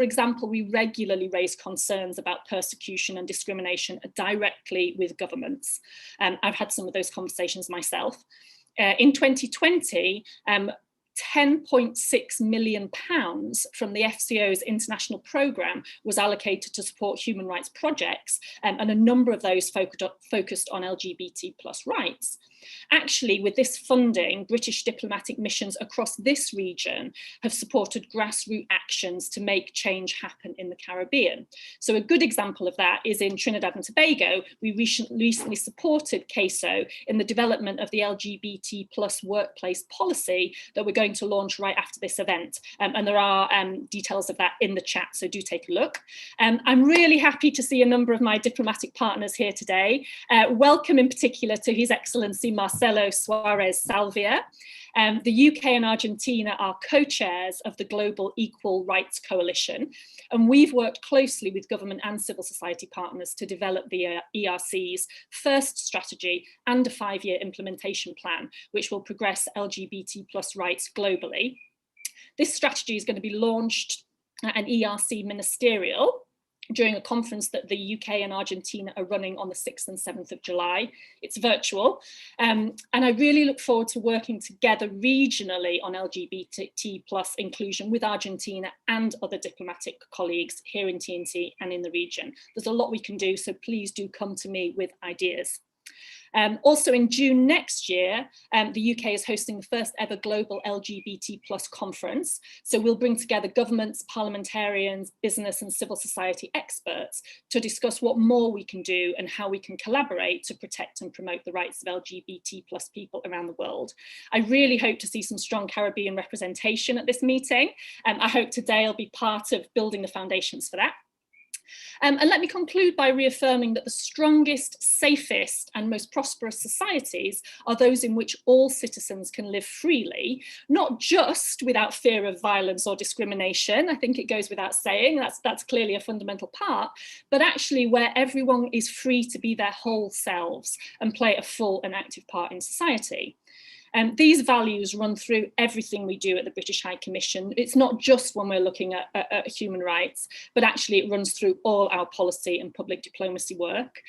For example, we regularly raise concerns about persecution and discrimination directly with governments. I've had some of those conversations myself. In 2020, £10.6 million from the FCO's international programme was allocated to support human rights projects, and a number of those focused on LGBT+ rights. Actually, with this funding, British diplomatic missions across this region have supported grassroots actions to make change happen in the Caribbean. So a good example of that is in Trinidad and Tobago. We recently supported CASO in the development of the LGBT+ workplace policy that we're going to launch right after this event. And there are details of that in the chat, so do take a look. I'm really happy to see a number of my diplomatic partners here today. Welcome in particular to His Excellency Marcelo Suarez Salvia. The UK and Argentina are co-chairs of the Global Equal Rights Coalition, and we've worked closely with government and civil society partners to develop the ERC's first strategy and a 5-year implementation plan, which will progress LGBT+ rights globally. This strategy is going to be launched at an ERC ministerial during a conference that the UK and Argentina are running on the 6th and 7th of July. It's virtual. And I really look forward to working together regionally on LGBT+ inclusion with Argentina and other diplomatic colleagues here in TNT and in the region. There's a lot we can do, so please do come to me with ideas. Also in June next year, the UK is hosting the first ever global LGBT+ conference. So we'll bring together governments, parliamentarians, business and civil society experts to discuss what more we can do and how we can collaborate to protect and promote the rights of LGBT+ people around the world. I really hope to see some strong Caribbean representation at this meeting. I hope today will be part of building the foundations for that. And let me conclude by reaffirming that the strongest, safest and most prosperous societies are those in which all citizens can live freely, not just without fear of violence or discrimination. I think it goes without saying, that's clearly a fundamental part, but actually where everyone is free to be their whole selves and play a full and active part in society. These values run through everything we do at the British High Commission. It's not just when we're looking at human rights, but actually it runs through all our policy and public diplomacy work.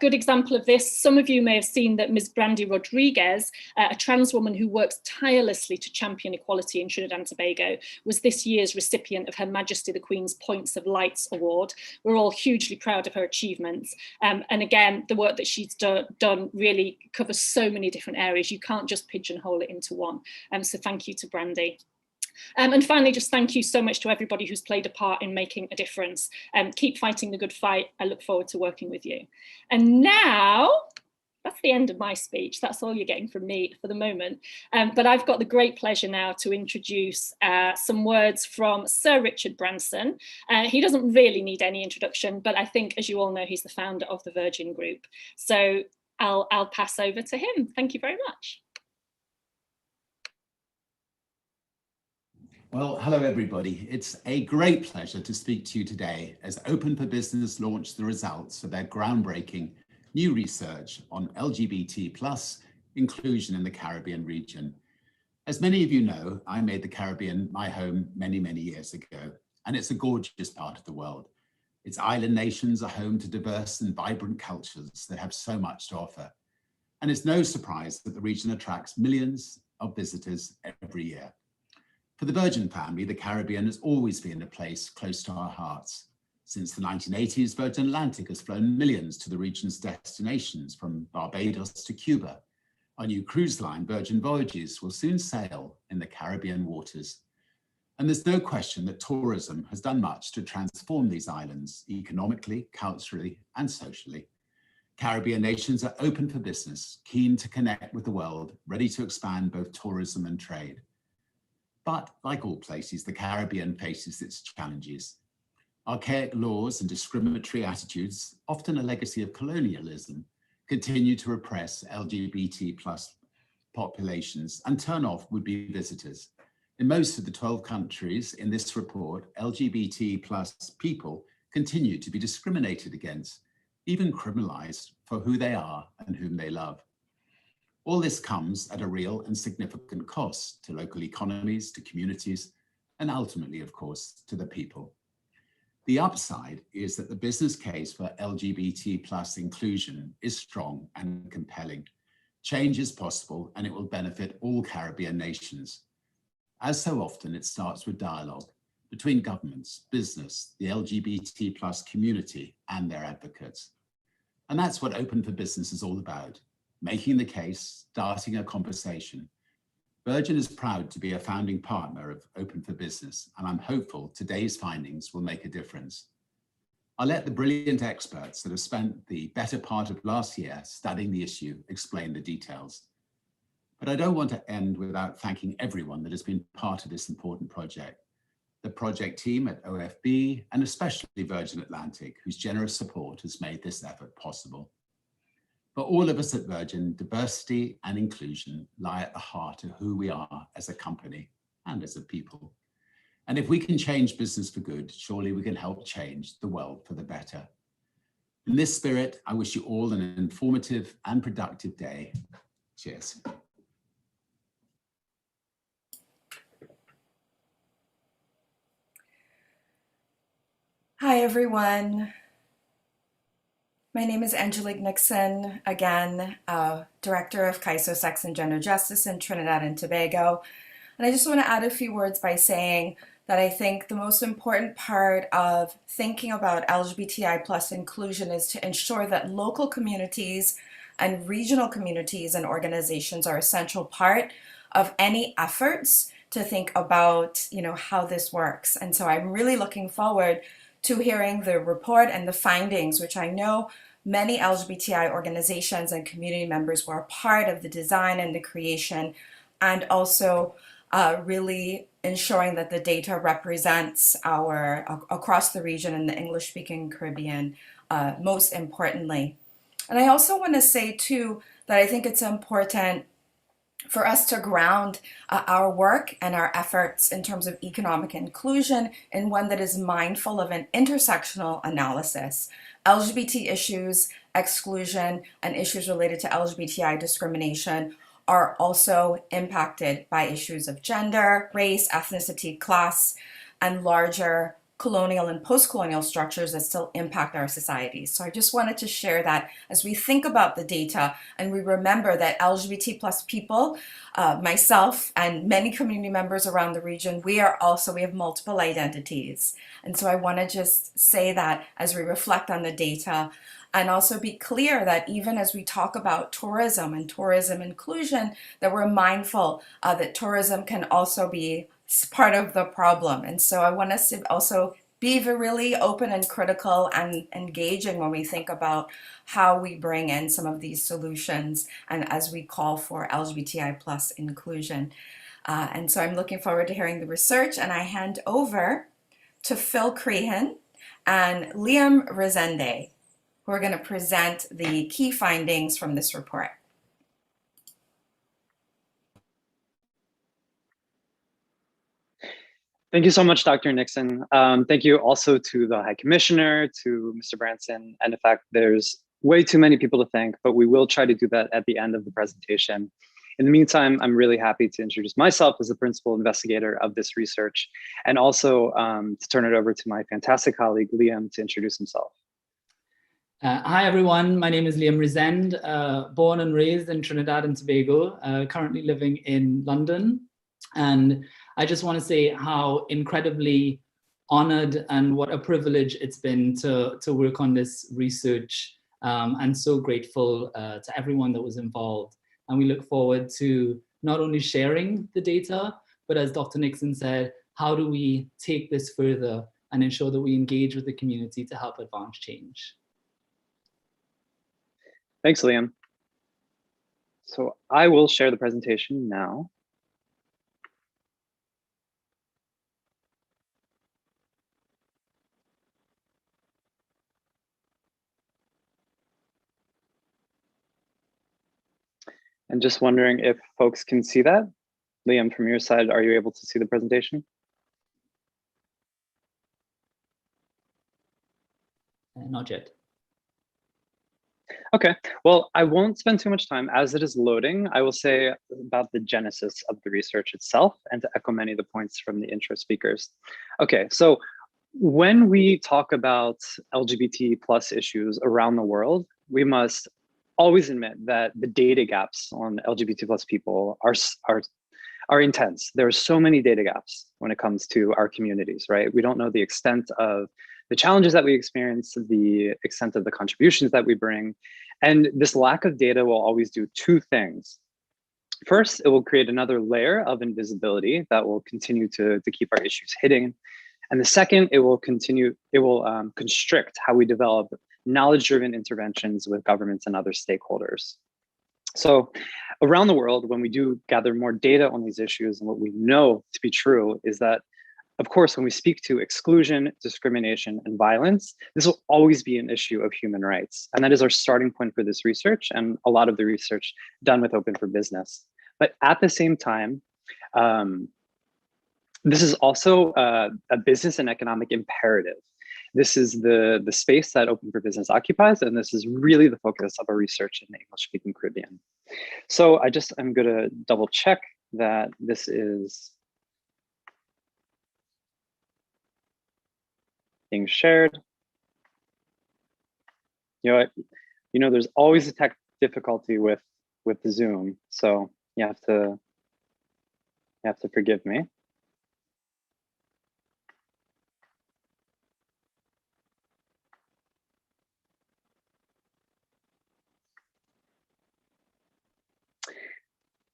Good example of this, some of you may have seen that Ms. Brandy Rodriguez, a trans woman who works tirelessly to champion equality in Trinidad and Tobago, was this year's recipient of Her Majesty the Queen's Points of Lights Award. We're all hugely proud of her achievements. And again, the work that she's done really covers so many different areas. You can't just pigeonhole it into one. So thank you to Brandy. And finally, just thank you so much to everybody who's played a part in making a difference. Keep fighting the good fight. I look forward to working with you. And now, that's the end of my speech. That's all you're getting from me for the moment. But I've got the great pleasure now to introduce some words from Sir Richard Branson. He doesn't really need any introduction, but I think, as you all know, he's the founder of the Virgin Group. So I'll pass over to him. Thank you very much. Well, hello everybody. It's a great pleasure to speak to you today as Open for Business launched the results of their groundbreaking new research on LGBT+ inclusion in the Caribbean region. As many of you know, I made the Caribbean my home many, many years ago, and it's a gorgeous part of the world. Its island nations are home to diverse and vibrant cultures that have so much to offer. And it's no surprise that the region attracts millions of visitors every year. For the Virgin family, the Caribbean has always been a place close to our hearts. Since the 1980s, Virgin Atlantic has flown millions to the region's destinations from Barbados to Cuba. Our new cruise line, Virgin Voyages, will soon sail in the Caribbean waters. And there's no question that tourism has done much to transform these islands economically, culturally, and socially. Caribbean nations are open for business, keen to connect with the world, ready to expand both tourism and trade. But like all places, the Caribbean faces its challenges. Archaic laws and discriminatory attitudes, often a legacy of colonialism, continue to repress LGBT+ populations and turn off would-be visitors. In most of the 12 countries in this report, LGBT+ people continue to be discriminated against, even criminalized for who they are and whom they love. All this comes at a real and significant cost to local economies, to communities, and ultimately, of course, to the people. The upside is that the business case for LGBT plus inclusion is strong and compelling. Change is possible and it will benefit all Caribbean nations. As so often, it starts with dialogue between governments, business, the LGBT plus community and their advocates. And that's what Open for Business is all about, making the case, starting a conversation. Virgin is proud to be a founding partner of Open for Business, and I'm hopeful today's findings will make a difference. I'll let the brilliant experts that have spent the better part of last year studying the issue explain the details. But I don't want to end without thanking everyone that has been part of this important project. The project team at OFB, and especially Virgin Atlantic, whose generous support has made this effort possible. For all of us at Virgin, diversity and inclusion lie at the heart of who we are as a company and as a people. And if we can change business for good, surely we can help change the world for the better. In this spirit, I wish you all an informative and productive day. Cheers. Hi, everyone. My name is Angelique Nixon, again, Director of CAISO Sex and Gender Justice in Trinidad and Tobago. And I just want to add a few words by saying that I think the most important part of thinking about LGBTI plus inclusion is to ensure that local communities and regional communities and organizations are a central part of any efforts to think about, how this works. And so I'm really looking forward to hearing the report and the findings, which I know many LGBTI organizations and community members were a part of the design and the creation, and also really ensuring that the data represents across the region and the English-speaking Caribbean, most importantly. And I also want to say too that I think it's important for us to ground our work and our efforts in terms of economic inclusion in one that is mindful of an intersectional analysis. LGBT issues, exclusion, and issues related to LGBTI discrimination are also impacted by issues of gender, race, ethnicity, class, and larger colonial and post-colonial structures that still impact our societies. So I just wanted to share that as we think about the data and we remember that LGBT plus people, myself and many community members around the region, we have multiple identities. And so I want to just say that as we reflect on the data, and also be clear that even as we talk about tourism and tourism inclusion, that we're mindful that tourism can also be part of the problem. And so I want us to also be really open and critical and engaging when we think about how we bring in some of these solutions and as we call for LGBTI plus inclusion. And so I'm looking forward to hearing the research, and I hand over to Phil Crehan and Liam Resende, who are going to present the key findings from this report. Thank you so much, Dr. Nixon. Thank you also to the High Commissioner, to Mr. Branson, and in fact, there's way too many people to thank, but we will try to do that at the end of the presentation. In the meantime, I'm really happy to introduce myself as the principal investigator of this research, and also to turn it over to my fantastic colleague, Liam, to introduce himself. Hi, everyone. My name is Liam Resende, born and raised in Trinidad and Tobago, currently living in London. And I just want to say how incredibly honored and what a privilege it's been to work on this research, and so grateful to everyone that was involved. And we look forward to not only sharing the data, but as Dr. Nixon said, how do we take this further and ensure that we engage with the community to help advance change? Thanks, Liam. So I will share the presentation now. And just wondering if folks can see that. Liam, from your side, are you able to see the presentation? Not yet. Okay, well, I won't spend too much time as it is loading. I will say about the genesis of the research itself and to echo many of the points from the intro speakers. Okay, so when we talk about LGBT plus issues around the world, we must always admit that the data gaps on LGBT plus people are intense. There are so many data gaps when it comes to our communities, right? We don't know the extent of the challenges that we experience, the extent of the contributions that we bring. And this lack of data will always do two things. First, it will create another layer of invisibility that will continue to keep our issues hidden. And the second, it will constrict how we develop knowledge-driven interventions with governments and other stakeholders. So around the world, when we do gather more data on these issues, and what we know to be true is that, of course, when we speak to exclusion, discrimination, and violence, this will always be an issue of human rights. And that is our starting point for this research and a lot of the research done with Open for Business. But at the same time, this is also a business and economic imperative. This is the space that Open for Business occupies, and this is really the focus of our research in the English-speaking Caribbean. So I'm gonna double check that this is being shared. You know, there's always a tech difficulty with the Zoom, so you have to forgive me.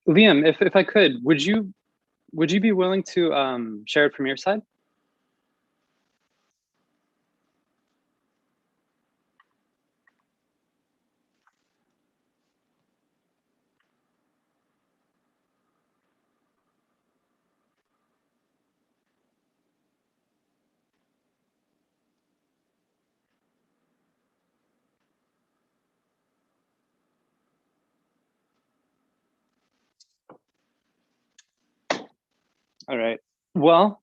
Liam, if I could, would you be willing to share it from your side? All right. Well,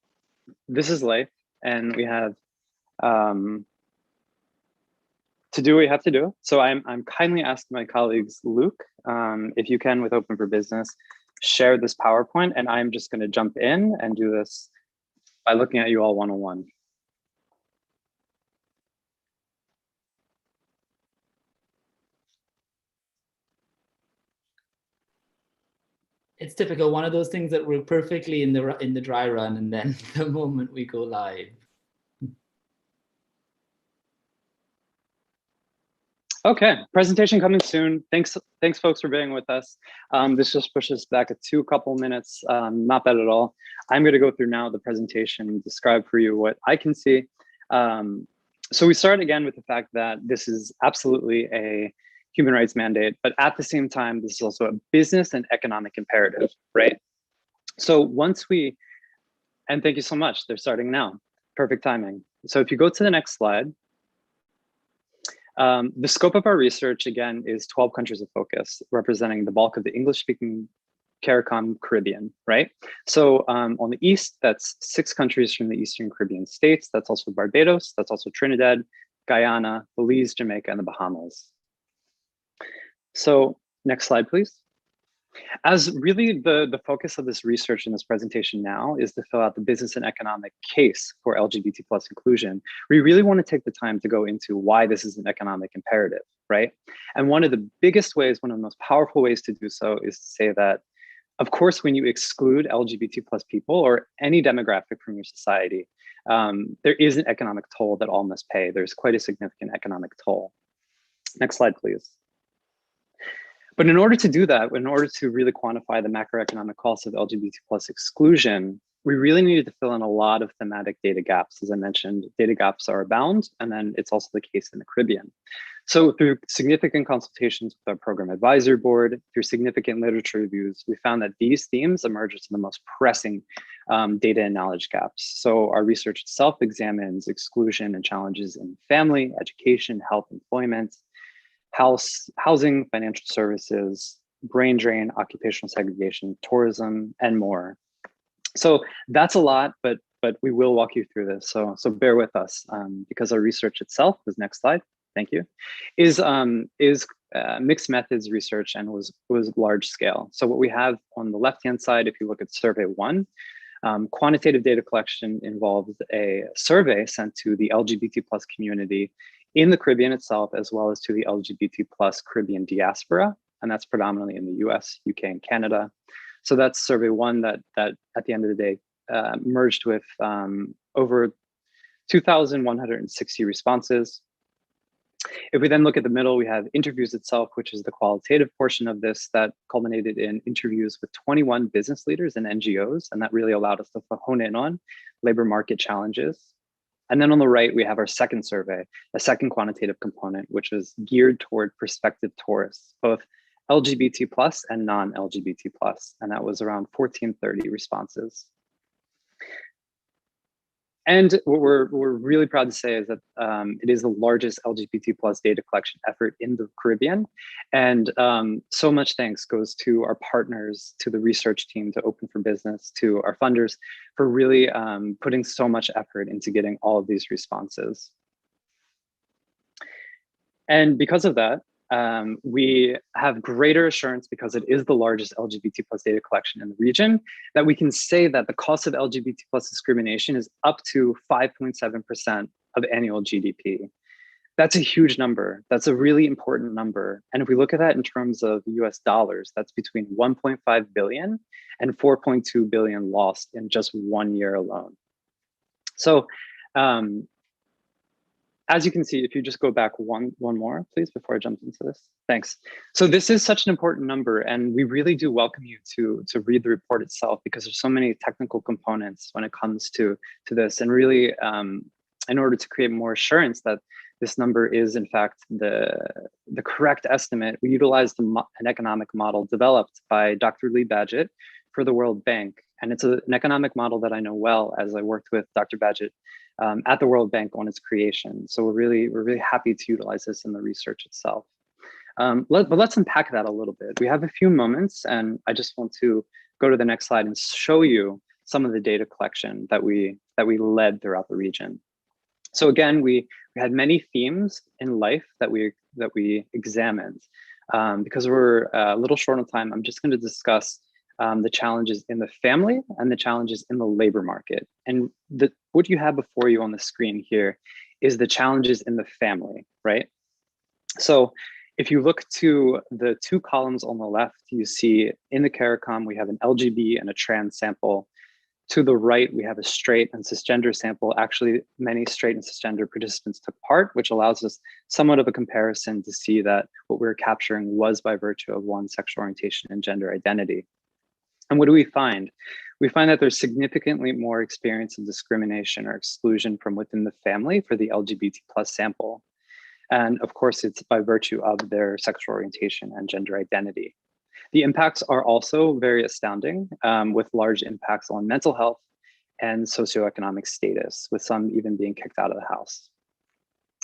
this is life, and we have to do what we have to do. So I'm kindly asking my colleagues, Luke, if you can, with Open for Business, share this PowerPoint, and I'm just going to jump in and do this by looking at you all one-on-one. It's typical, one of those things that work perfectly in the dry run, and then the moment we go live. Okay, presentation coming soon. Thanks folks for being with us. This just pushes back a couple minutes, not bad at all. I'm gonna go through now the presentation and describe for you what I can see. So we start again with the fact that this is absolutely a human rights mandate, but at the same time, this is also a business and economic imperative, right? So and thank you so much, they're starting now, perfect timing. So if you go to the next slide, the scope of our research, again, is 12 countries of focus, representing the bulk of the English-speaking CARICOM Caribbean, right? So on the east, that's 6 countries from the Eastern Caribbean states. That's also Barbados, that's also Trinidad, Guyana, Belize, Jamaica, and the Bahamas. So next slide, please. As really the focus of this research in this presentation now is to fill out the business and economic case for LGBT plus inclusion, we really want to take the time to go into why this is an economic imperative, right? And one of the biggest ways, one of the most powerful ways to do so is to say that, of course, when you exclude LGBT plus people or any demographic from your society, there is an economic toll that all must pay. There's quite a significant economic toll. Next slide, please. But in order to do that, in order to really quantify the macroeconomic costs of LGBT plus exclusion, we really needed to fill in a lot of thematic data gaps. As I mentioned, data gaps are abound, and then it's also the case in the Caribbean. So through significant consultations with our program advisory board, through significant literature reviews, we found that these themes emerge as the most pressing data and knowledge gaps. So our research itself examines exclusion and challenges in family, education, health, employment, housing, financial services, brain drain, occupational segregation, tourism, and more. So that's a lot, but we will walk you through this. So bear with us because our research itself, this next slide, thank you, is mixed methods research and was large scale. So what we have on the left-hand side, if you look at survey 1, Quantitative data collection involves a survey sent to the LGBT plus community in the Caribbean itself, as well as to the LGBT plus Caribbean diaspora, and that's predominantly in the US, UK, and Canada. So that's survey one that at the end of the day merged with over 2,160 responses. If we then look at the middle, we have interviews itself, which is the qualitative portion of this that culminated in interviews with 21 business leaders and NGOs, and that really allowed us to hone in on labor market challenges. And then on the right, we have our second survey, a second quantitative component, which was geared toward prospective tourists, both LGBT plus and non-LGBT plus, and that was around 1,430 responses. And what we're really proud to say is that it is the largest LGBT plus data collection effort in the Caribbean. And so much thanks goes to our partners, to the research team, to Open for Business, to our funders for really putting so much effort into getting all of these responses. And because of that, we have greater assurance, because it is the largest LGBT plus data collection in the region, that we can say that the cost of LGBT plus discrimination is up to 5.7% of annual GDP. That's a huge number. That's a really important number. And if we look at that in terms of US dollars, that's between 1.5 billion and 4.2 billion lost in just 1 year alone. So, as you can see, if you just go back one more, please, before I jump into this. Thanks. So this is such an important number, and we really do welcome you to read the report itself, because there's so many technical components when it comes to this. And really, in order to create more assurance that this number is in fact the correct estimate, we utilized an economic model developed by Dr. Lee Badgett for the World Bank. And it's an economic model that I know well, as I worked with Dr. Badgett at the World Bank on its creation. So we're really happy to utilize this in the research itself. But let's unpack that a little bit. We have a few moments, and I just want to go to the next slide and show you some of the data collection that we led throughout the region. So again, we had many themes in life that we examined. Because we're a little short on time, I'm just going to discuss the challenges in the family and the challenges in the labor market. And what you have before you on the screen here is the challenges in the family, right? So if you look to the two columns on the left, you see in the CARICOM, we have an LGB and a trans sample. To the right, we have a straight and cisgender sample. Actually, many straight and cisgender participants took part, which allows us somewhat of a comparison to see that what we're capturing was by virtue of one's sexual orientation and gender identity. And what do we find? We find that there's significantly more experience of discrimination or exclusion from within the family for the LGBT plus sample. And of course, it's by virtue of their sexual orientation and gender identity. The impacts are also very astounding, with large impacts on mental health and socioeconomic status, with some even being kicked out of the house.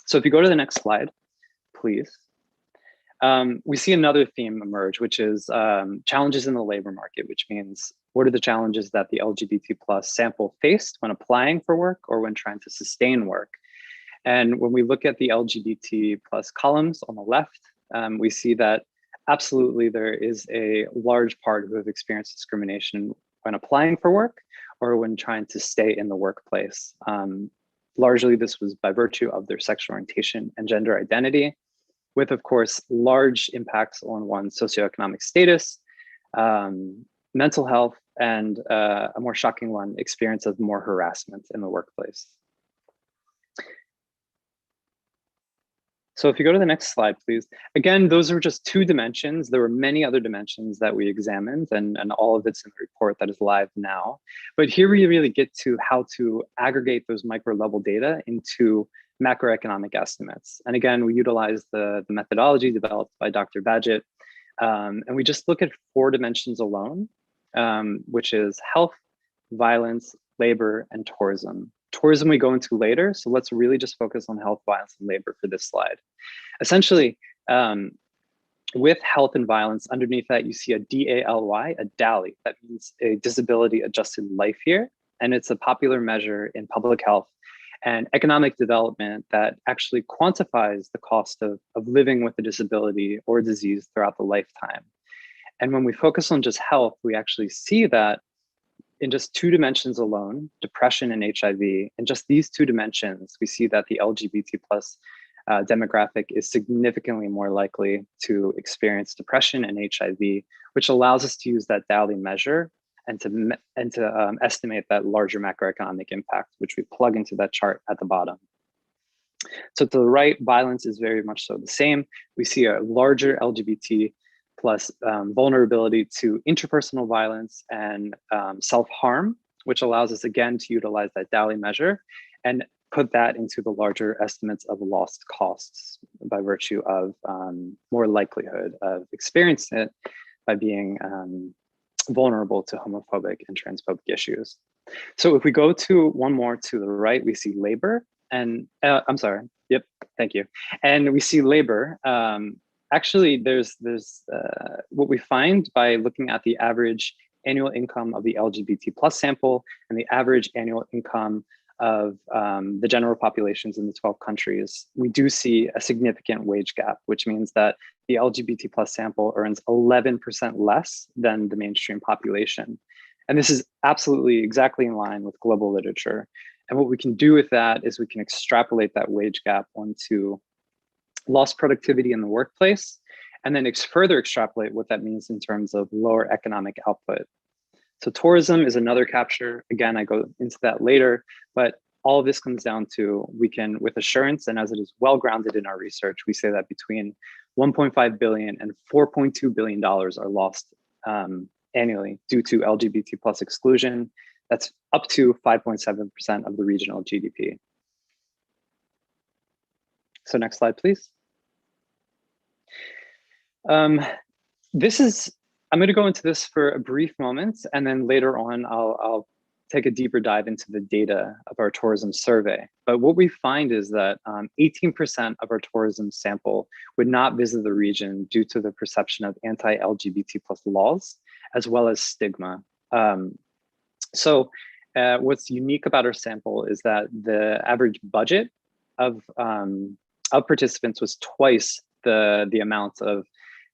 So if you go to the next slide, please. We see another theme emerge, which is challenges in the labor market, which means what are the challenges that the LGBT plus sample faced when applying for work or when trying to sustain work. And when we look at the LGBT plus columns on the left, we see that absolutely there is a large part who have experienced discrimination when applying for work or when trying to stay in the workplace. Largely, this was by virtue of their sexual orientation and gender identity, with, of course, large impacts on one's socioeconomic status, mental health, and a more shocking one, experience of more harassment in the workplace. So if you go to the next slide, please. Again, those are just two dimensions. There were many other dimensions that we examined, and all of it's in the report that is live now. But here we really get to how to aggregate those micro level data into macroeconomic estimates. And again, we utilize the methodology developed by Dr. Badgett. And we just look at 4 dimensions alone, which is health, violence, labor, and tourism. Tourism we go into later, so let's really just focus on health, violence, and labor for this slide. Essentially, with health and violence, underneath that you see a DALY, a DALY. That means a disability adjusted life year, and it's a popular measure in public health and economic development that actually quantifies the cost of living with a disability or disease throughout the lifetime. And when we focus on just health, we actually see that in just 2 dimensions alone, depression and HIV, in just these 2 dimensions, we see that the LGBT plus demographic is significantly more likely to experience depression and HIV, which allows us to use that Dowley measure and to estimate that larger macroeconomic impact, which we plug into that chart at the bottom. So to the right, violence is very much so the same. We see a larger LGBT plus vulnerability to interpersonal violence and self-harm, which allows us again to utilize that Dowley measure and put that into the larger estimates of lost costs by virtue of more likelihood of experiencing it by being vulnerable to homophobic and transphobic issues. So if we go to one more to the right, we see labor and I'm sorry, yep, thank you. And we see labor. Actually, there's what we find by looking at the average annual income of the LGBT plus sample and the average annual income of the general populations in the 12 countries, we do see a significant wage gap, which means that the LGBT plus sample earns 11% less than the mainstream population. And this is absolutely exactly in line with global literature. And what we can do with that is we can extrapolate that wage gap onto lost productivity in the workplace, and then further extrapolate what that means in terms of lower economic output. So tourism is another capture. Again, I go into that later, but all of this comes down to, we can, with assurance, and as it is well grounded in our research, we say that between 1.5 billion and 4.2 billion dollars are lost annually due to LGBT plus exclusion. That's up to 5.7% of the regional GDP. So next slide, please. I'm going to go into this for a brief moment, and then later on, I'll take a deeper dive into the data of our tourism survey. But what we find is that 18% of our tourism sample would not visit the region due to the perception of anti-LGBT plus laws, as well as stigma. So what's unique about our sample is that the average budget of participants was twice the amount of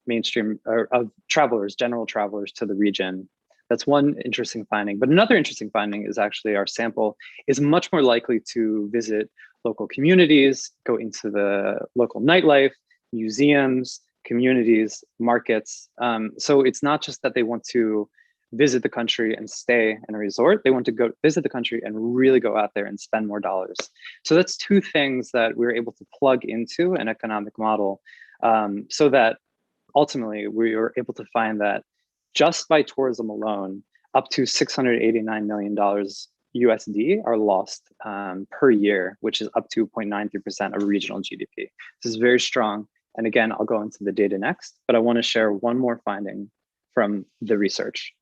mainstream or of travelers, general travelers to the region. That's one interesting finding. But another interesting finding is actually our sample is much more likely to visit local communities, go into the local nightlife, museums, communities, markets. So it's not just that they want to visit the country and stay in a resort, they want to go visit the country and really go out there and spend more dollars. So that's 2 things that we're able to plug into an economic model so that ultimately we were able to find that just by tourism alone, up to $689 million USD are lost per year, which is up to 0.93% of regional GDP. This is very strong. And again, I'll go into the data next, but I want to share one more finding from the research.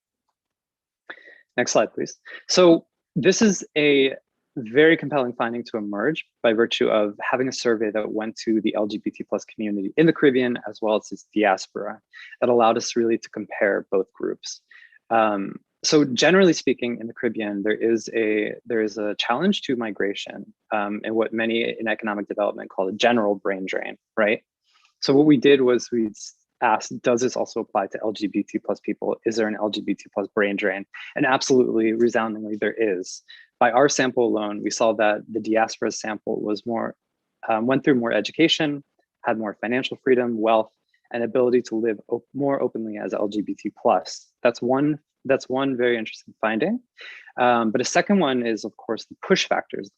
Next slide, please. So this is a very compelling finding to emerge by virtue of having a survey that went to the LGBT plus community in the Caribbean, as well as its diaspora, that allowed us really to compare both groups. So generally speaking, in the Caribbean, there is a challenge to migration and what many in economic development call a general brain drain, right? So what we did was we asked, does this also apply to LGBT plus people? Is there an LGBT plus brain drain? And absolutely, resoundingly, there is. By our sample alone, we saw that the diaspora sample was more, went through more education, had more financial freedom, wealth, and ability to live more openly as LGBT plus. That's one very interesting finding. But a second one is, of course, the push factors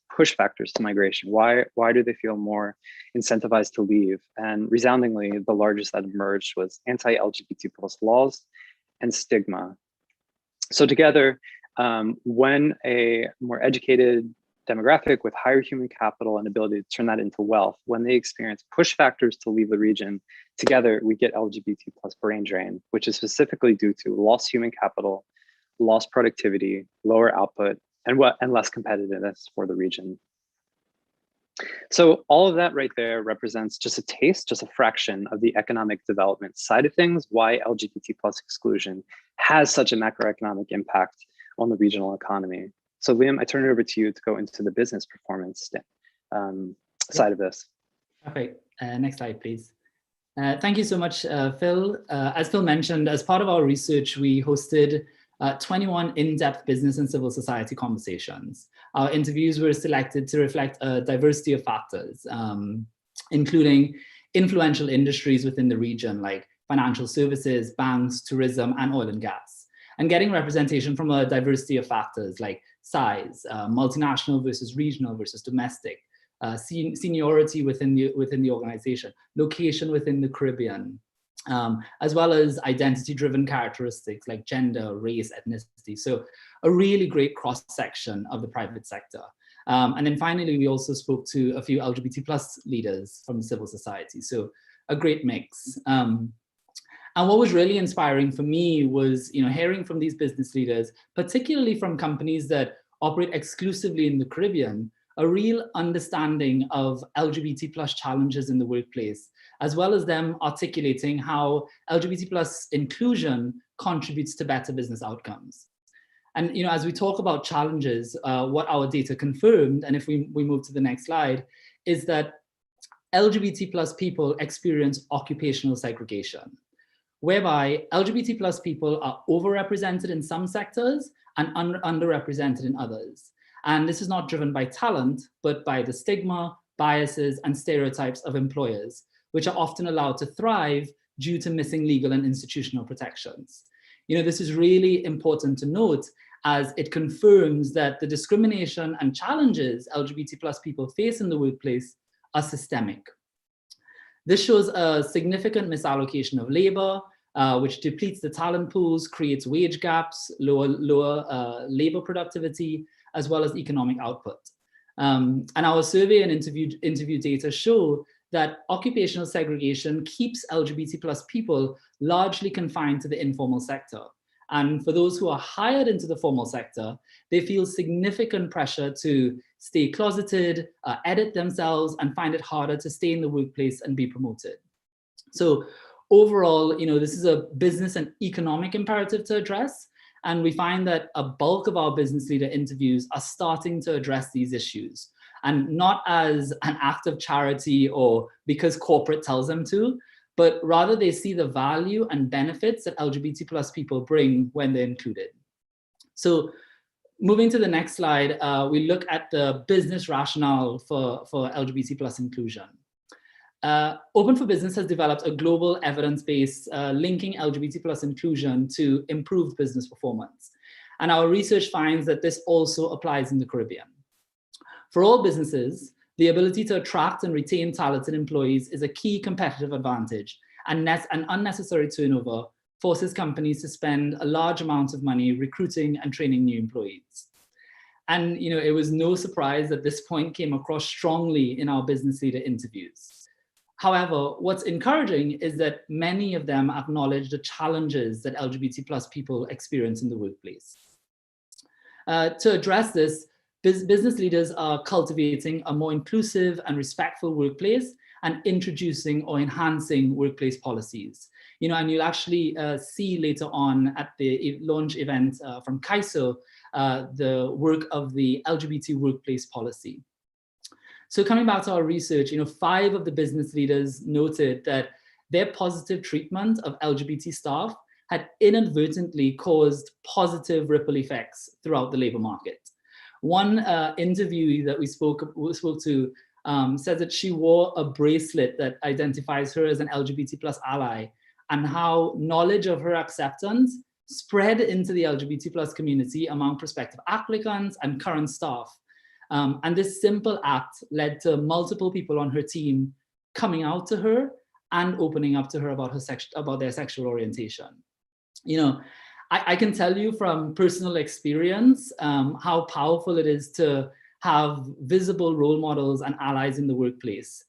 to migration. Why do they feel more incentivized to leave? And resoundingly, the largest that emerged was anti-LGBT plus laws and stigma. So together, when a more educated demographic with higher human capital and ability to turn that into wealth, when they experience push factors to leave the region, together we get LGBT plus brain drain, which is specifically due to lost human capital, lost productivity, lower output, and less competitiveness for the region. So all of that right there represents just a taste, just a fraction of the economic development side of things, why LGBT plus exclusion has such a macroeconomic impact on the regional economy. So Liam, I turn it over to you to go into the business performance side of this. Perfect. Next slide, please. Thank you so much, Phil. As Phil mentioned, as part of our research, we hosted 21 in-depth business and civil society conversations. Our interviews were selected to reflect a diversity of factors, including influential industries within the region like financial services, banks, tourism, and oil and gas, and getting representation from a diversity of factors like size, multinational versus regional versus domestic, seniority within the organization, location within the Caribbean, as well as identity-driven characteristics like gender, race, ethnicity. So a really great cross-section of the private sector. And then finally, we also spoke to a few LGBT plus leaders from civil society. So a great mix. And what was really inspiring for me was, hearing from these business leaders, particularly from companies that operate exclusively in the Caribbean, a real understanding of LGBT plus challenges in the workplace, as well as them articulating how LGBT plus inclusion contributes to better business outcomes. And as we talk about challenges, what our data confirmed, and if we move to the next slide, is that LGBT plus people experience occupational segregation, whereby LGBT plus people are overrepresented in some sectors and underrepresented in others. And this is not driven by talent, but by the stigma, biases, and stereotypes of employers, which are often allowed to thrive due to missing legal and institutional protections. This is really important to note, as it confirms that the discrimination and challenges LGBT plus people face in the workplace are systemic. This shows a significant misallocation of labor, which depletes the talent pools, creates wage gaps, lower labor productivity, as well as economic output. And our survey and interview data show that occupational segregation keeps LGBT plus people largely confined to the informal sector. And for those who are hired into the formal sector, they feel significant pressure to stay closeted, edit themselves, and find it harder to stay in the workplace and be promoted. So overall, this is a business and economic imperative to address. And we find that a bulk of our business leader interviews are starting to address these issues, and not as an act of charity or because corporate tells them to, but rather they see the value and benefits that LGBT plus people bring when they're included. So moving to the next slide, we look at the business rationale for LGBT plus inclusion. Open for Business has developed a global evidence base linking LGBT plus inclusion to improved business performance. And our research finds that this also applies in the Caribbean. For all businesses, the ability to attract and retain talented employees is a key competitive advantage, and unnecessary turnover forces companies to spend a large amount of money recruiting and training new employees. And it was no surprise that this point came across strongly in our business leader interviews. However, what's encouraging is that many of them acknowledge the challenges that LGBT plus people experience in the workplace. To address this, business leaders are cultivating a more inclusive and respectful workplace and introducing or enhancing workplace policies. And you'll actually see later on at the launch event from CAISO, the work of the LGBT workplace policy. So coming back to our research, 5 of the business leaders noted that their positive treatment of LGBT staff had inadvertently caused positive ripple effects throughout the labor market. One interviewee that we spoke to said that she wore a bracelet that identifies her as an LGBT plus ally, and how knowledge of her acceptance spread into the LGBT plus community among prospective applicants and current staff. And this simple act led to multiple people on her team coming out to her and opening up to her about their sexual orientation. I can tell you from personal experience how powerful it is to have visible role models and allies in the workplace.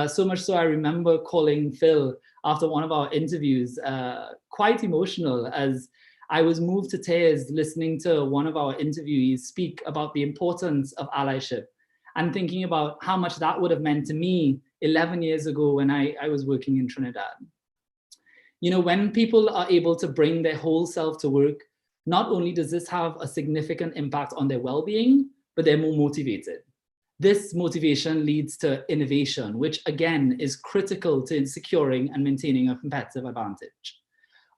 So much so I remember calling Phil after one of our interviews, quite emotional, as I was moved to tears listening to one of our interviewees speak about the importance of allyship and thinking about how much that would have meant to me 11 years ago when I was working in Trinidad. When people are able to bring their whole self to work, not only does this have a significant impact on their well-being, but they're more motivated. This motivation leads to innovation, which again is critical to securing and maintaining a competitive advantage.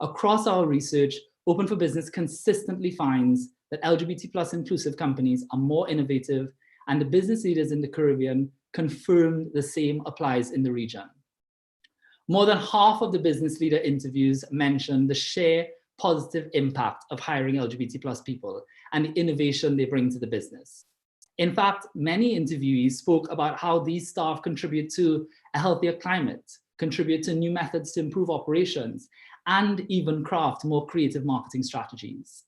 Across our research, Open for Business consistently finds that LGBT plus inclusive companies are more innovative, and the business leaders in the Caribbean confirmed the same applies in the region. More than half of the business leader interviews mentioned the sheer positive impact of hiring LGBT plus people and the innovation they bring to the business. In fact, many interviewees spoke about how these staff contribute to a healthier climate, contribute to new methods to improve operations, and even craft more creative marketing strategies.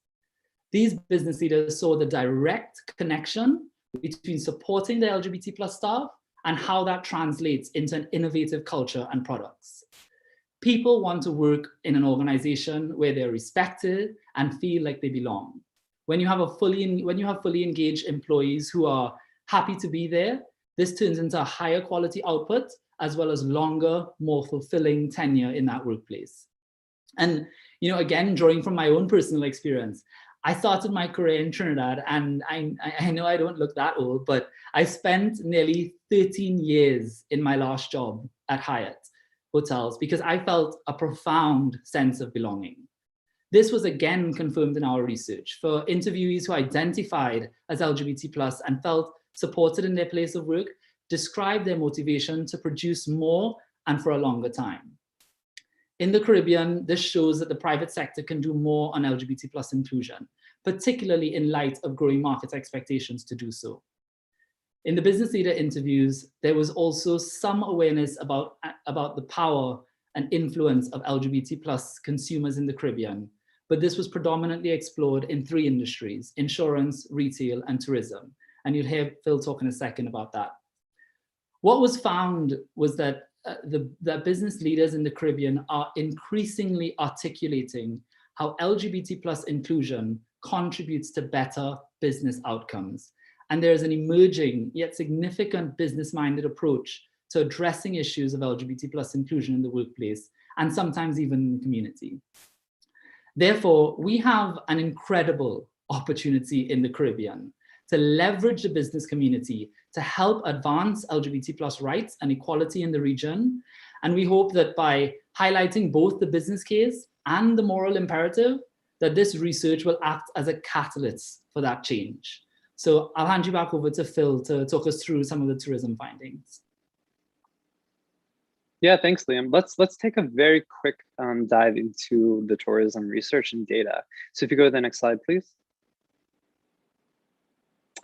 These business leaders saw the direct connection between supporting the LGBT plus staff and how that translates into an innovative culture and products. People want to work in an organization where they're respected and feel like they belong. When you have fully engaged employees who are happy to be there, this turns into a higher quality output, as well as longer, more fulfilling tenure in that workplace. And, again, drawing from my own personal experience, I started my career in Trinidad, and I know I don't look that old, but I spent nearly 13 years in my last job at Hyatt Hotels because I felt a profound sense of belonging. This was again confirmed in our research for interviewees who identified as LGBT plus and felt supported in their place of work, described their motivation to produce more and for a longer time. In the Caribbean, this shows that the private sector can do more on LGBT plus inclusion, particularly in light of growing market expectations to do so. In the business leader interviews, there was also some awareness about the power and influence of LGBT plus consumers in the Caribbean, but this was predominantly explored in 3 industries: insurance, retail, and tourism. And you'll hear Phil talk in a second about that. What was found was that the business leaders in the Caribbean are increasingly articulating how LGBT plus inclusion contributes to better business outcomes. And there is an emerging yet significant business-minded approach to addressing issues of LGBT plus inclusion in the workplace and sometimes even in the community. Therefore, we have an incredible opportunity in the Caribbean to leverage the business community to help advance LGBT plus rights and equality in the region. And we hope that by highlighting both the business case and the moral imperative, that this research will act as a catalyst for that change. So I'll hand you back over to Phil to talk us through some of the tourism findings. Yeah, thanks, Liam. Let's take a very quick dive into the tourism research and data. So if you go to the next slide, please.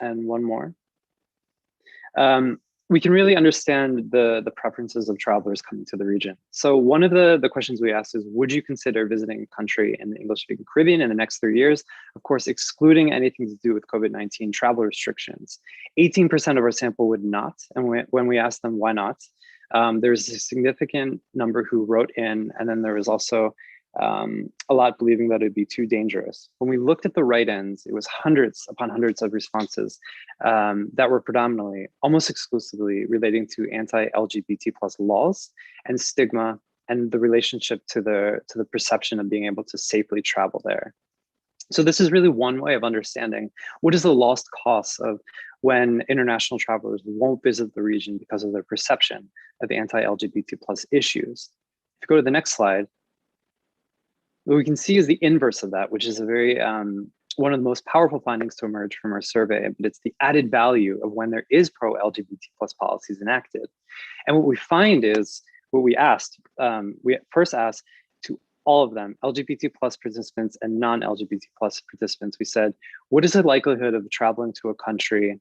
And one more. We can really understand the preferences of travelers coming to the region. So one of the questions we asked is, would you consider visiting a country in the English-speaking Caribbean in the next 3 years? Of course, excluding anything to do with COVID-19 travel restrictions. 18% of our sample would not. And when we asked them why not, there's a significant number who wrote in, and then there was also a lot believing that it'd be too dangerous. When we looked at the write-ins, it was hundreds upon hundreds of responses that were predominantly, almost exclusively relating to anti-LGBT plus laws and stigma and the relationship to the perception of being able to safely travel there. So this is really one way of understanding what is the lost cost of when international travelers won't visit the region because of their perception of anti-LGBT plus issues. If you go to the next slide, what we can see is the inverse of that, which is a very one of the most powerful findings to emerge from our survey, but it's the added value of when there is pro-LGBT plus policies enacted. And what we find is, what we asked, we first asked to all of them, LGBT plus participants and non-LGBT plus participants, we said, what is the likelihood of traveling to a country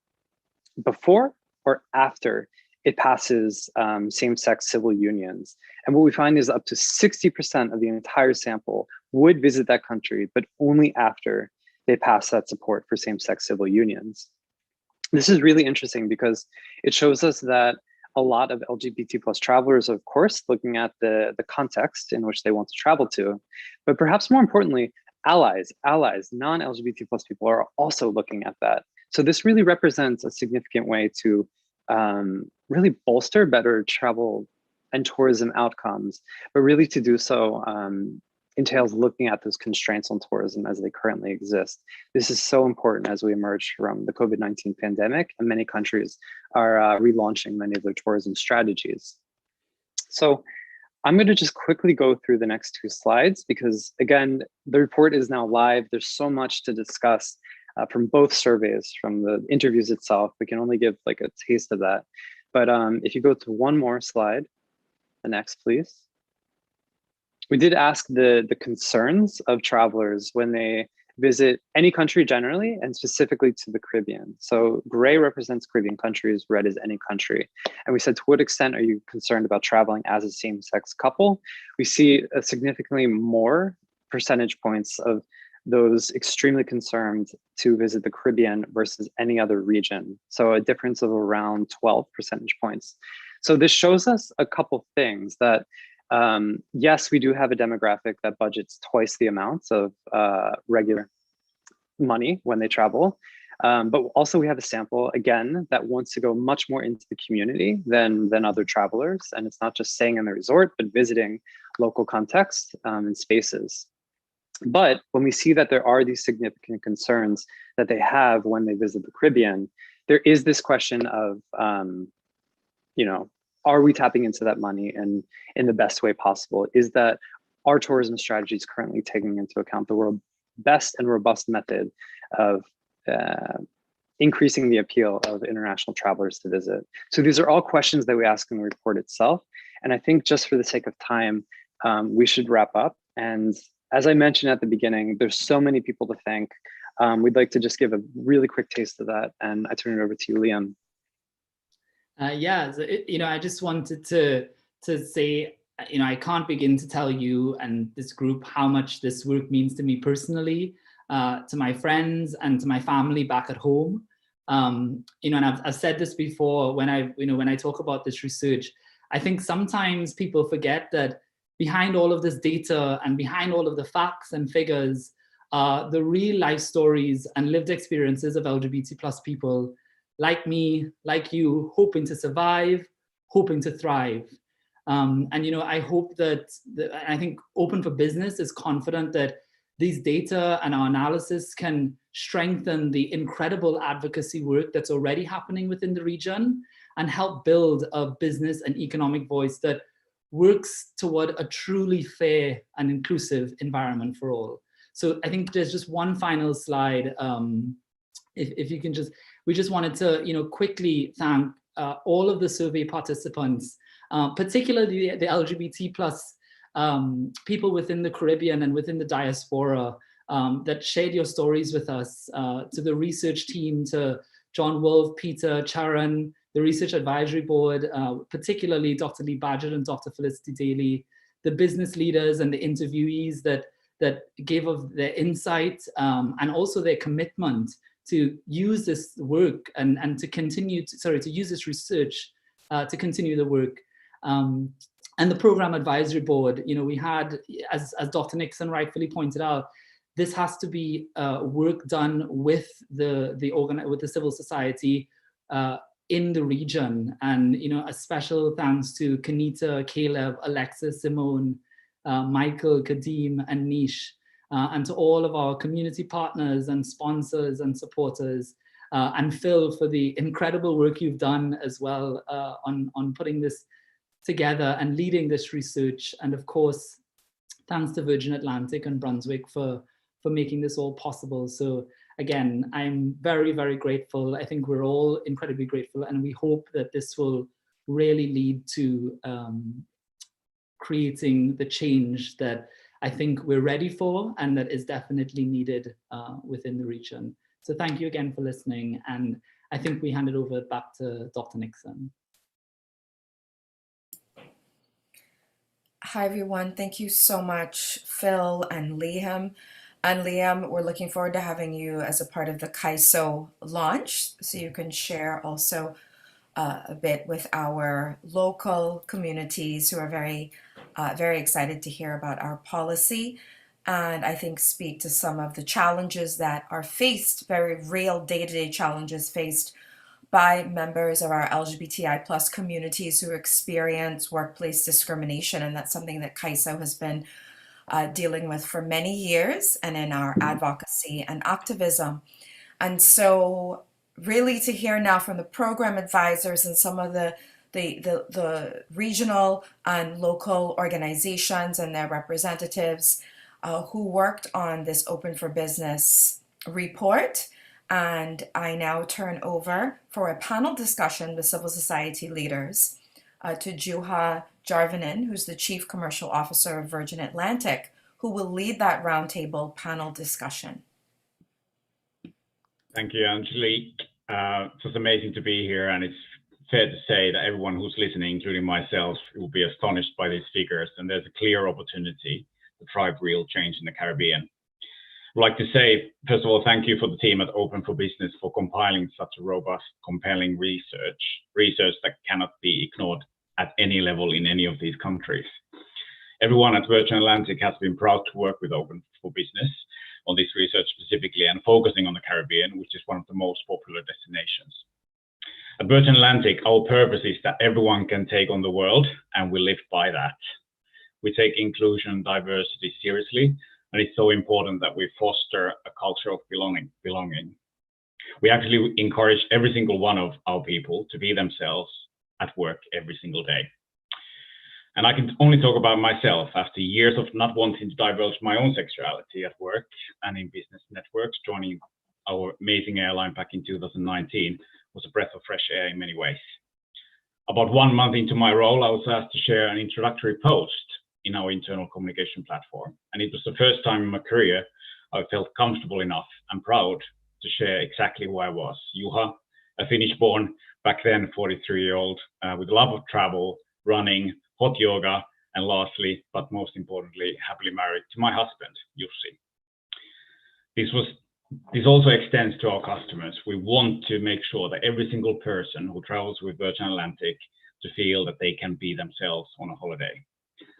before or after it passes same-sex civil unions? And what we find is up to 60% of the entire sample would visit that country, but only after they pass that support for same-sex civil unions. This is really interesting because it shows us that a lot of LGBT plus travelers, of course, looking at the context in which they want to travel to, but perhaps more importantly, allies, non-LGBT plus people are also looking at that. So this really represents a significant way to really bolster better travel and tourism outcomes, but really to do so entails looking at those constraints on tourism as they currently exist. This is so important as we emerge from the COVID-19 pandemic, and many countries are relaunching many of their tourism strategies. So I'm going to just quickly go through the next 2 slides because, again, the report is now live. There's so much to discuss from both surveys, from the interviews itself. We can only give like a taste of that. But if you go to one more slide, the next, please. We did ask the concerns of travelers when they visit any country generally, and specifically to the Caribbean. So gray represents Caribbean countries, red is any country. And we said, to what extent are you concerned about traveling as a same-sex couple? We see a significantly more percentage points of those extremely concerned to visit the Caribbean versus any other region. So a difference of around 12 percentage points. So this shows us a couple things that, yes, we do have a demographic that budgets twice the amounts of regular money when they travel. But also we have a sample, again, that wants to go much more into the community than other travelers. And it's not just staying in the resort, but visiting local context and spaces. But when we see that there are these significant concerns that they have when they visit the Caribbean, there is this question of, you know, are we tapping into that money in the best way possible? Is that our tourism strategy is currently taking into account the world's best and robust method of increasing the appeal of international travelers to visit? So these are all questions that we ask in the report itself. And I think just for the sake of time, we should wrap up. And as I mentioned at the beginning, there's so many people to thank. We'd like to just give a really quick taste of that. And I turn it over to you, Liam. Yeah, so you know, I just wanted to say, you know, I can't begin to tell you and this group how much this work means to me personally, to my friends and to my family back at home. You know, and I've said this before when I talk about this research. I think sometimes people forget that behind all of this data and behind all of the facts and figures are the real life stories and lived experiences of LGBT plus people like me, like you, hoping to survive, hoping to thrive. And, you know, I hope that, I think Open for Business is confident that these data and our analysis can strengthen the incredible advocacy work that's already happening within the region and help build a business and economic voice that works toward a truly fair and inclusive environment for all. So I think there's just one final slide. If you can just, we just wanted to, you know, quickly thank all of the survey participants, particularly the LGBT plus people within the Caribbean and within the diaspora that shared your stories with us, to the research team, to John Wolf, Peter, Charan, the Research Advisory Board, particularly Dr. Lee Badgett and Dr. Felicity Daly, the business leaders and the interviewees that gave of their insight and also their commitment to use this work and to continue to, to use this research to continue the work. And the Program Advisory Board, you know, we had, as Dr. Nixon rightfully pointed out, this has to be work done with the civil society in the region. And, you know, a special thanks to Kenita, Caleb, Alexis, Simone, Michael, Kadeem, and Nish, and to all of our community partners and sponsors and supporters, and Phil for the incredible work you've done as well on putting this together and leading this research. And of course, thanks to Virgin Atlantic and Brunswick for making this all possible. So again, I'm very, very grateful. I think we're all incredibly grateful, and we hope that this will really lead to creating the change that I think we're ready for and that is definitely needed within the region. So thank you again for listening. And I think we hand it over back to Dr. Nixon. Hi, everyone. Thank you so much, Phil and Liam. And Liam, we're looking forward to having you as a part of the CAISO launch, so you can share also a bit with our local communities who are very excited to hear about our policy, and I think speak to some of the challenges that are faced, very real day-to-day challenges faced by members of our LGBTI plus communities who experience workplace discrimination. And that's something that CAISO has been dealing with for many years and in our advocacy and activism. And so really to hear now from the program advisors and some of the the regional and local organizations and their representatives who worked on this Open for Business report. And I now turn over for a panel discussion with civil society leaders to Juha Jarvanen, who's the Chief Commercial Officer of Virgin Atlantic, who will lead that roundtable panel discussion. Thank you, Angelique. It was amazing to be here, and it's fair to say that everyone who's listening, including myself, will be astonished by these figures, and there's a clear opportunity to drive real change in the Caribbean. I'd like to say, first of all, thank you for the team at Open for Business for compiling such a robust, compelling research that cannot be ignored at any level in any of these countries. Everyone at Virgin Atlantic has been proud to work with Open for Business on this research specifically and focusing on the Caribbean, which is one of the most popular destinations. At Virgin Atlantic, our purpose is that everyone can take on the world, and we live by that. We take inclusion and diversity seriously, and it's so important that we foster a culture of belonging. We actually encourage every single one of our people to be themselves at work every single day. And I can only talk about myself. After years of not wanting to divulge my own sexuality at work and in business networks, joining our amazing airline back in 2019 was a breath of fresh air in many ways. About 1 month into my role, I was asked to share an introductory post in our internal communication platform. And it was the first time in my career I felt comfortable enough and proud to share exactly who I was. Juha, a Finnish-born, back then 43-year-old, with a love of travel, running, hot yoga, and lastly, but most importantly, happily married to my husband, Jussi. This also extends to our customers. We want to make sure that every single person who travels with Virgin Atlantic to feel that they can be themselves on a holiday.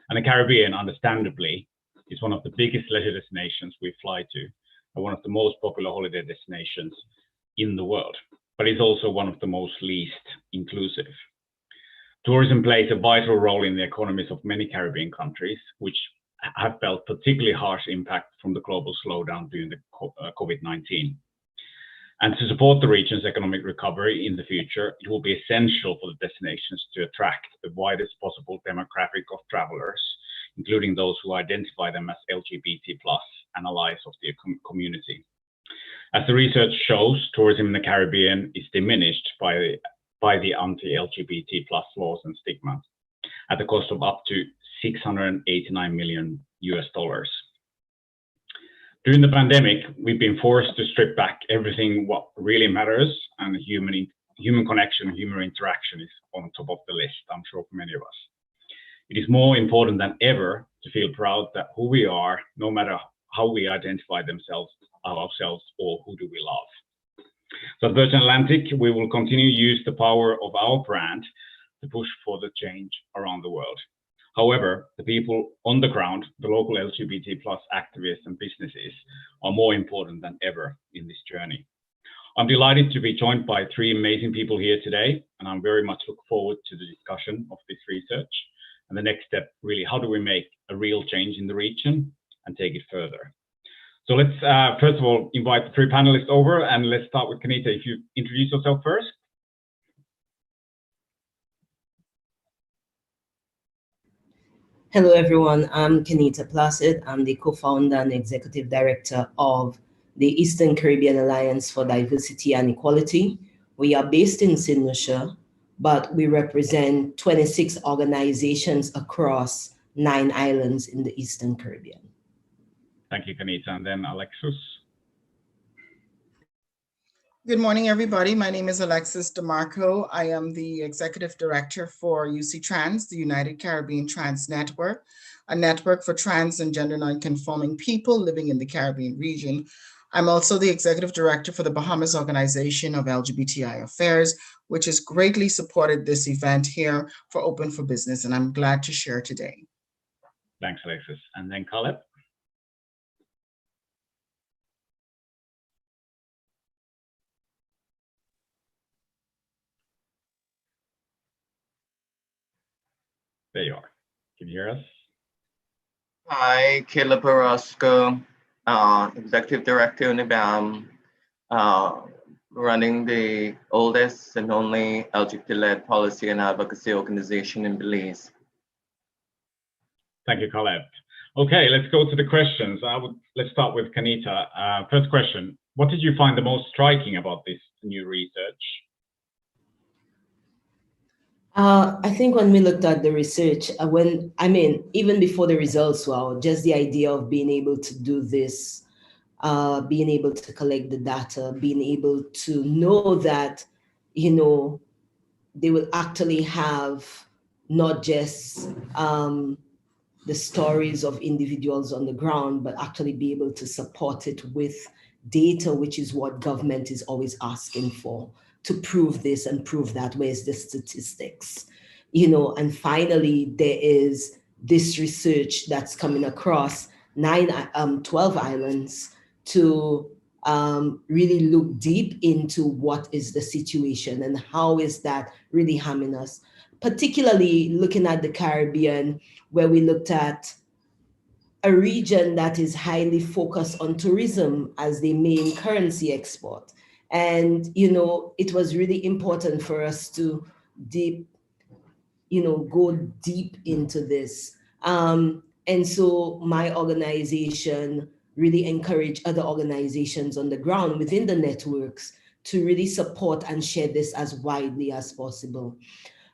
And the Caribbean, understandably, is one of the biggest leisure destinations we fly to, and one of the most popular holiday destinations in the world, but it's also one of the most least inclusive. Tourism plays a vital role in the economies of many Caribbean countries, which have felt particularly harsh impact from the global slowdown during the COVID-19. And to support the region's economic recovery in the future, it will be essential for the destinations to attract the widest possible demographic of travelers, including those who identify them as LGBT+ and allies of the community. As the research shows, tourism in the Caribbean is diminished by the anti-LGBT+ laws and stigma at the cost of up to $689 million. During the pandemic, we've been forced to strip back everything what really matters, and human connection, human interaction is on top of the list, I'm sure for many of us. It is more important than ever to feel proud that who we are, no matter how we identify ourselves or who do we love. So at Virgin Atlantic, we will continue to use the power of our brand to push for the change around the world. However, the people on the ground, the local LGBT+ activists and businesses, are more important than ever in this journey. I'm delighted to be joined by 3 amazing people here today, and I'm very much look forward to the discussion of this research. And the next step, really, how do we make a real change in the region and take it further? So let's first of all invite the 3 panelists over, and let's start with Kenita. If you introduce yourself first. Hello, everyone. I'm Kenita Placid. I'm the co-founder and executive director of the Eastern Caribbean Alliance for Diversity and Equality. We are based in St. Lucia, but we represent 26 organizations across 9 islands in the Eastern Caribbean. Thank you, Kenita. And then Alexis. Good morning, everybody. My name is Alexis DeMarco. I am the executive director for UC Trans, the United Caribbean Trans Network, a network for trans and gender non-conforming people living in the Caribbean region. I'm also the executive director for the Bahamas Organization of LGBTI Affairs, which has greatly supported this event here for Open for Business, and I'm glad to share today. Thanks, Alexis. And then Caleb. There you are. Can you hear us? Hi, Caleb Orozco, Executive Director of NIBAM, running the oldest and only LGBT-led policy and advocacy organization in Belize. Thank you, Colette. Okay, let's go to the questions. Let's start with Kanita. First question, what did you find the most striking about this new research? I think when we looked at the research, even before the results were out, just the idea of being able to do this, being able to collect the data, being able to know that, they will actually have not just the stories of individuals on the ground, but actually be able to support it with data, which is what government is always asking for, to prove this and prove that. Where's the statistics? And finally, there is this research that's coming across 12 islands to really look deep into what is the situation and how is that really harming us, particularly looking at the Caribbean, where we looked at a region that is highly focused on tourism as the main currency export. And, it was really important for us to go deep into this. And so my organization really encouraged other organizations on the ground within the networks to really support and share this as widely as possible.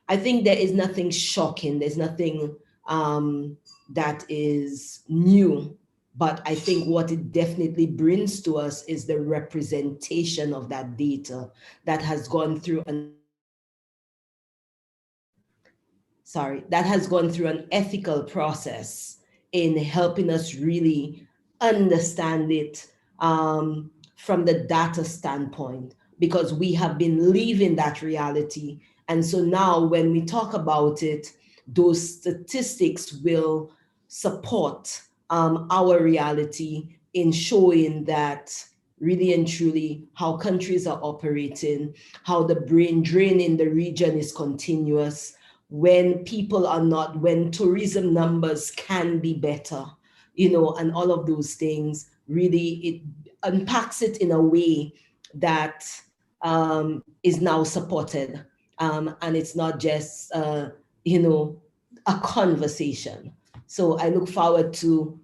I think there is nothing shocking. There's nothing that is new, but I think what it definitely brings to us is the representation of that data that has gone through an ethical process in helping us really understand it from the data standpoint, because we have been living that reality. And so now when we talk about it, those statistics will support our reality in showing that really and truly how countries are operating, how the brain drain in the region is continuous, when tourism numbers can be better, and all of those things. Really, it unpacks it in a way that is now supported. And it's not just, a conversation. So I look forward to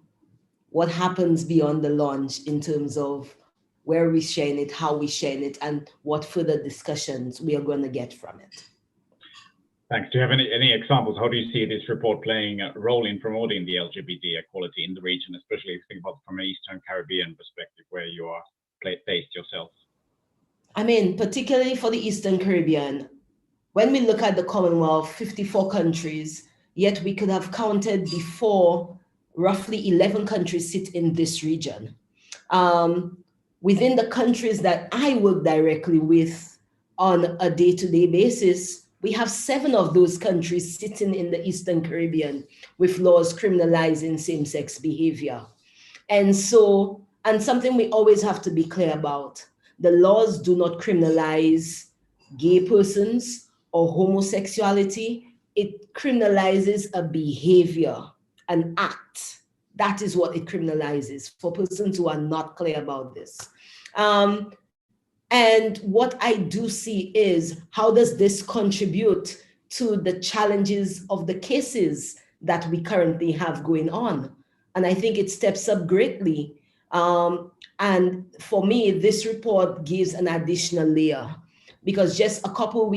what happens beyond the launch in terms of where we're sharing it, how we're sharing it, and what further discussions we are going to get from it. Thanks. Do you have any examples? How do you see this report playing a role in promoting the LGBT equality in the region, especially if you think about from an Eastern Caribbean perspective, where you are based yourself? Particularly for the Eastern Caribbean, when we look at the Commonwealth, 54 countries, yet we could have counted before roughly 11 countries sit in this region. Within the countries that I work directly with on a day-to-day basis, we have 7 of those countries sitting in the Eastern Caribbean with laws criminalizing same-sex behavior. And something we always have to be clear about, the laws do not criminalize gay persons or homosexuality. It criminalizes a behavior, an act. That is what it criminalizes for persons who are not clear about this. And what I do see is, how does this contribute to the challenges of the cases that we currently have going on? And I think it steps up greatly. And for me, this report gives an additional layer, because just a couple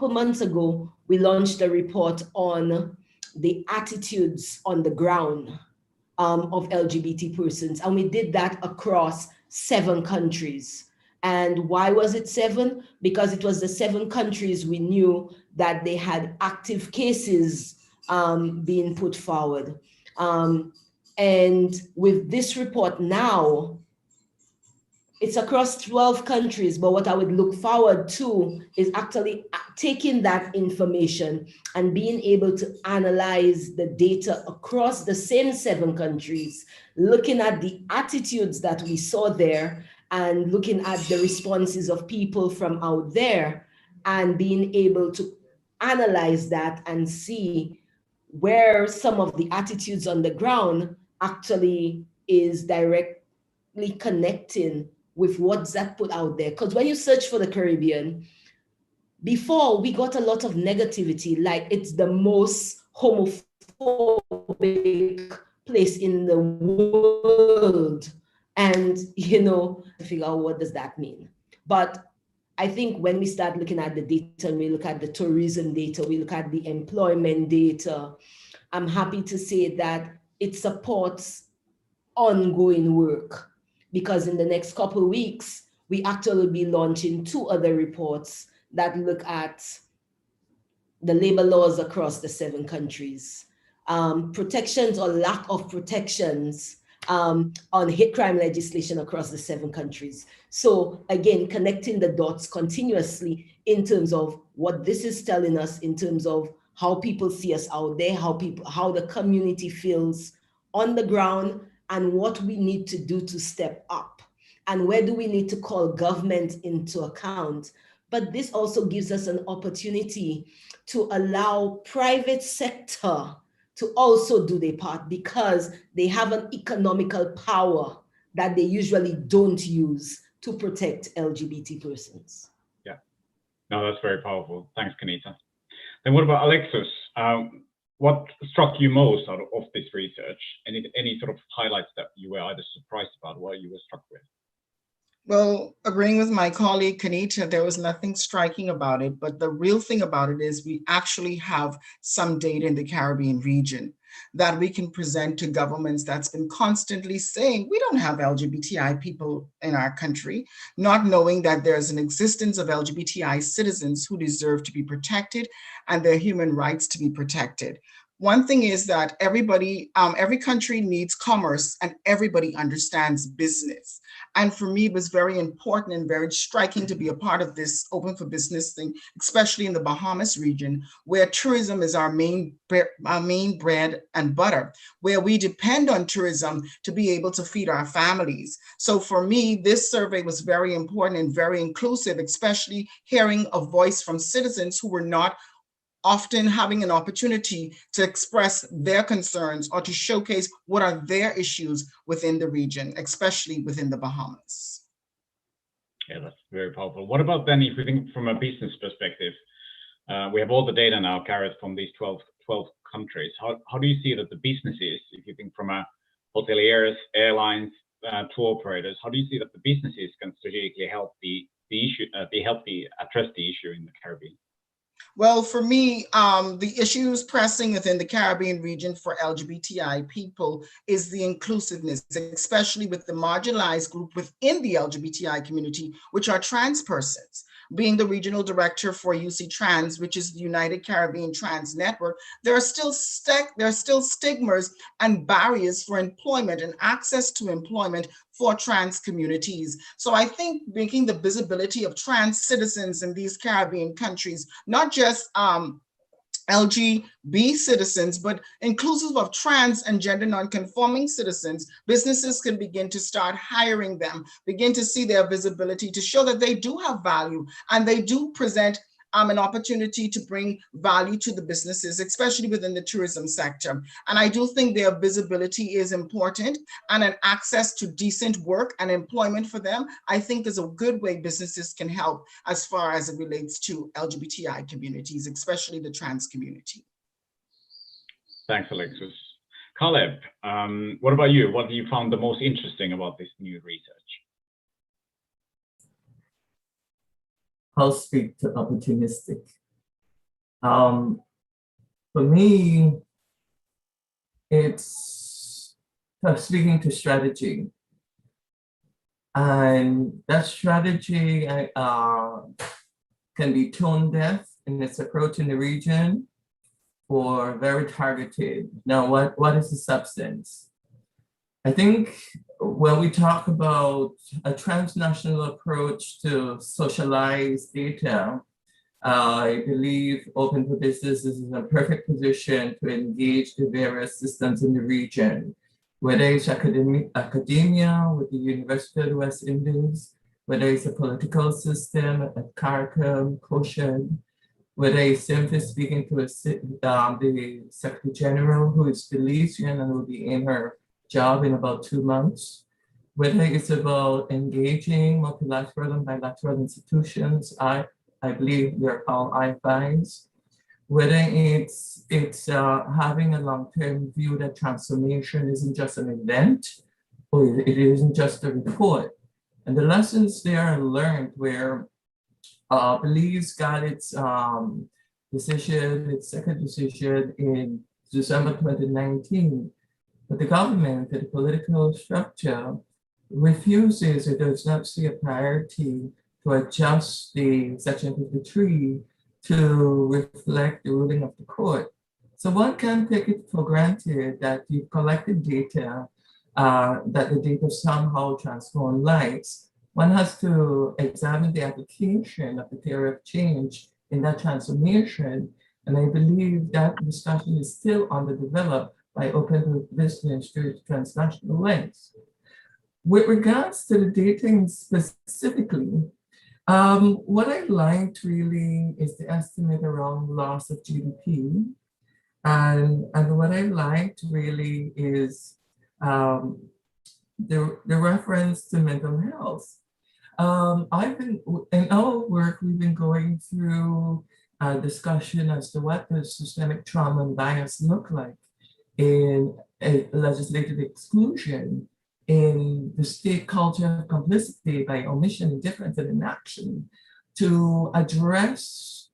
months ago, we launched a report on the attitudes on the ground of LGBT persons. And we did that across 7 countries. And why was it 7? Because it was the 7 countries we knew that they had active cases being put forward. And with this report now, it's across 12 countries, but what I would look forward to is actually taking that information and being able to analyze the data across the same 7 countries, looking at the attitudes that we saw there and looking at the responses of people from out there, and being able to analyze that and see where some of the attitudes on the ground actually is directly connecting with what's that put out there. Because when you search for the Caribbean, before we got a lot of negativity, like it's the most homophobic place in the world. And, you know, figure out what does that mean. But I think when we start looking at the data and we look at the tourism data, we look at the employment data, I'm happy to say that it supports ongoing work, because in the next couple of weeks, we actually will be launching 2 other reports that look at the labor laws across the 7 countries, protections or lack of protections on hate crime legislation across the 7 countries. So again, connecting the dots continuously in terms of what this is telling us, in terms of how people see us out there, how the community feels on the ground, and what we need to do to step up, and where do we need to call government into account. But this also gives us an opportunity to allow private sector to also do their part, because they have an economical power that they usually don't use to protect LGBT persons. Yeah, no, that's very powerful. Thanks, Kenita. Then what about Alexis? What struck you most out of this research? Any sort of highlights that you were either surprised about or you were struck with? Well, agreeing with my colleague Kenita, there was nothing striking about it, but the real thing about it is we actually have some data in the Caribbean region that we can present to governments that's been constantly saying we don't have LGBTI people in our country, not knowing that there's an existence of LGBTI citizens who deserve to be protected and their human rights to be protected. One thing is that everybody, every country needs commerce and everybody understands business. And for me, it was very important and very striking to be a part of this Open for Business thing, especially in the Bahamas region, where tourism is our main bread and butter, where we depend on tourism to be able to feed our families. So for me, this survey was very important and very inclusive, especially hearing a voice from citizens who were not often having an opportunity to express their concerns or to showcase what are their issues within the region, especially within the Bahamas. Yeah, that's very powerful. What about then, if we think from a business perspective, we have all the data now carried from these 12 countries. How do you see that the businesses, if you think from a hoteliers, airlines, tour operators, how do you see that the businesses can strategically help the issue, address the issue in the Caribbean? Well, for me, the issues pressing within the Caribbean region for LGBTI people is the inclusiveness, especially with the marginalized group within the LGBTI community, which are trans persons. Being the regional director for UC Trans, which is the United Caribbean Trans Network, there are still stigmas and barriers for employment and access to employment for trans communities. So I think making the visibility of trans citizens in these Caribbean countries, not just LGBT citizens, but inclusive of trans and gender non-conforming citizens, businesses can begin to start hiring them, begin to see their visibility to show that they do have value and they do present an opportunity to bring value to the businesses, especially within the tourism sector. And I do think their visibility is important, and an access to decent work and employment for them, I think is a good way businesses can help as far as it relates to LGBTI communities, especially the trans community. Thanks, Alexis. Caleb, what about you? What have you found the most interesting about this new research? I'll speak to opportunistic. For me, it's speaking to strategy. And that strategy can be tone deaf in its approach in the region or very targeted. Now, what is the substance? I think when we talk about a transnational approach to socialized data, I believe Open for Business is in a perfect position to engage the various systems in the region, whether it's academia with the University of the West Indies, whether it's a political system at CARICOM, COSHAD, whether it's simply speaking to the Secretary General, who is Belizean and will be in her job in about 2 months, whether it's about engaging multilateral and bilateral institutions, I believe they're all IFIs, whether it's having a long-term view that transformation isn't just an event, or it isn't just a report. And the lessons there are learned where Belize got its decision, its second decision in December 2019, but the government, the political structure, refuses or does not see a priority to adjust the Section 53 to reflect the ruling of the court. So one can't take it for granted that you've collected data, that the data somehow transform lives. One has to examine the application of the theory of change in that transformation. And I believe that discussion is still underdeveloped by open business through its transnational lens. With regards to the dating specifically, what I liked really is the estimate around loss of GDP. And what I liked really is the reference to mental health. In our work, we've been going through a discussion as to what does systemic trauma and bias look like in a legislative exclusion, in the state culture of complicity by omission, indifference, and inaction, to address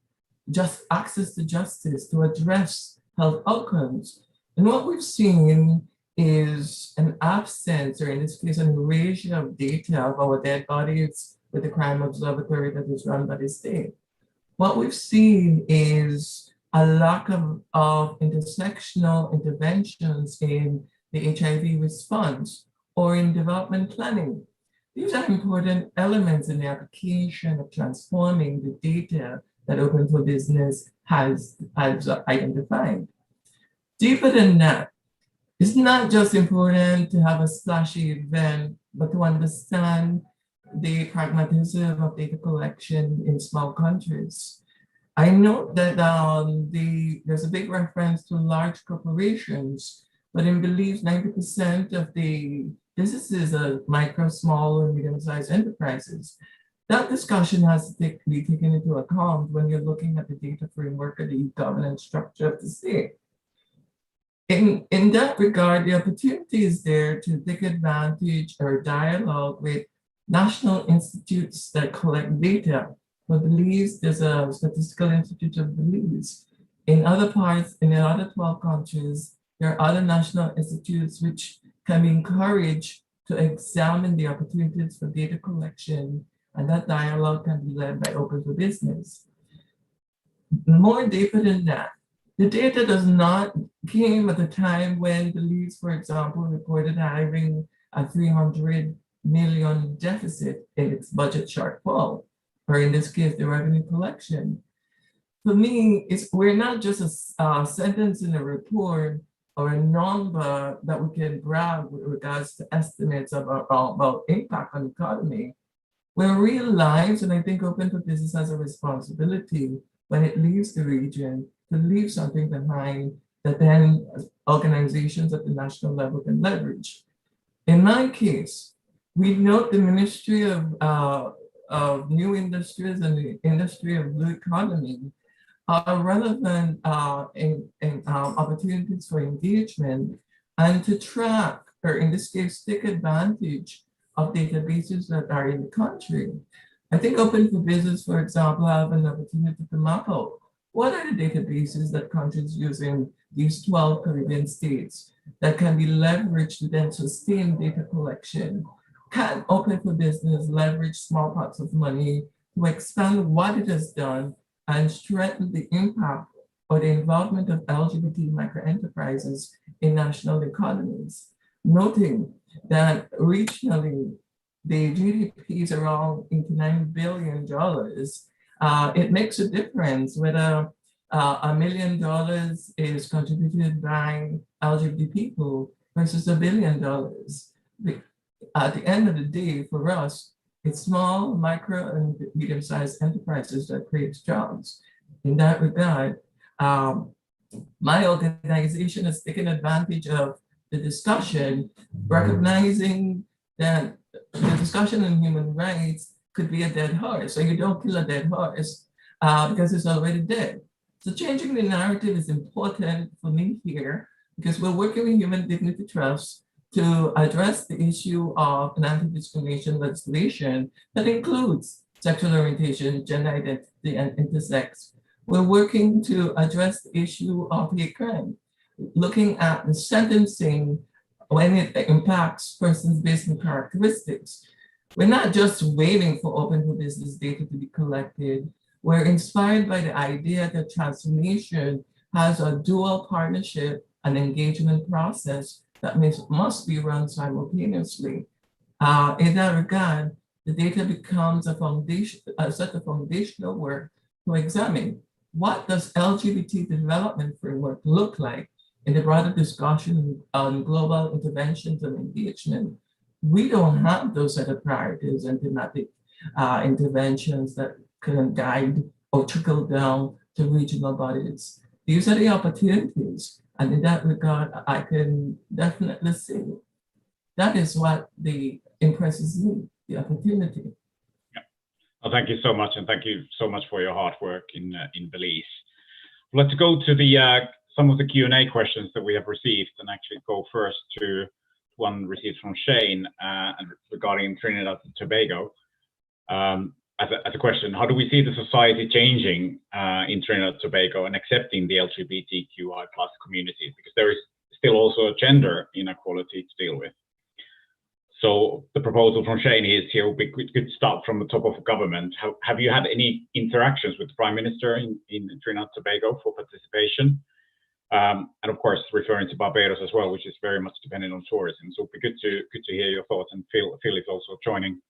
just access to justice, to address health outcomes. And what we've seen is an absence, or in this case, an erasure of data of our dead bodies with the crime observatory that is run by the state. What we've seen is a lack of intersectional interventions in the HIV response or in development planning. These are important elements in the application of transforming the data that Open for Business has identified. Deeper than that, it's not just important to have a splashy event, but to understand the pragmatism of data collection in small countries. I note that there's a big reference to large corporations, but in Belize, 90% of the businesses are micro, small, and medium-sized enterprises. That discussion has to be taken into account when you're looking at the data framework or the governance structure of the state. In that regard, the opportunity is there to take advantage or dialogue with national institutes that collect data. For Belize, there's a Statistical Institute of Belize. In other parts, in the other 12 countries, there are other national institutes which can be encouraged to examine the opportunities for data collection, and that dialogue can be led by Open for Business. More deeper than that, the data does not came at a time when Belize, for example, reported having a $300 million deficit in its budget shortfall, or in this case, the revenue collection. For me, we're not just a sentence in a report or a number that we can brag with regards to estimates about impact on the economy. We're real lives, and I think Open for Business has a responsibility when it leaves the region to leave something behind that then organizations at the national level can leverage. In my case, we note the Ministry of New Industries and the Industry of Blue Economy are relevant in opportunities for engagement and to track, or in this case, take advantage of databases that are in the country. I think Open for Business, for example, have an opportunity to map out what are the databases that countries use in these 12 Caribbean states that can be leveraged to then sustain data collection. Can Open for Business leverage small pots of money to expand what it has done and strengthen the impact or the involvement of LGBT microenterprises in national economies? Noting that regionally, the GDP is around $89 billion. It makes a difference whether $1 million is contributed by LGBT people versus $1 billion. At the end of the day, for us, it's small, micro, and medium-sized enterprises that create jobs. In that regard, my organization has taken advantage of the discussion, recognizing that the discussion on human rights could be a dead horse. So you don't kill a dead horse because it's already dead. So changing the narrative is important for me here because we're working with Human Dignity Trust to address the issue of an anti-discrimination legislation that includes sexual orientation, gender identity, and intersex. We're working to address the issue of hate crime, looking at the sentencing when it impacts persons based on characteristics. We're not just waiting for open for business data to be collected. We're inspired by the idea that transformation has a dual partnership and engagement process that must be run simultaneously. In that regard, the data becomes a foundation, a set of foundational work to examine what does LGBT development framework look like in the broader discussion on global interventions and engagement. We don't have those set of priorities and thematic interventions that can guide or trickle down to regional bodies. These are the opportunities. And in that regard, I can definitely say that is what impresses me, the opportunity. Yeah. Well, thank you so much. And thank you so much for your hard work in Belize. Let's go to some of the Q&A questions that we have received and actually go first to one received from Shane regarding Trinidad and Tobago. As a question, how do we see the society changing in Trinidad and Tobago and accepting the LGBTQI+ community? Because there is still also a gender inequality to deal with. So the proposal from Shane is here, we could start from the top of government. Have you had any interactions with the Prime Minister in Trinidad and Tobago for participation? And of course, referring to Barbados as well, which is very much dependent on tourism. So it'd be good to hear your thoughts, and Phil is also joining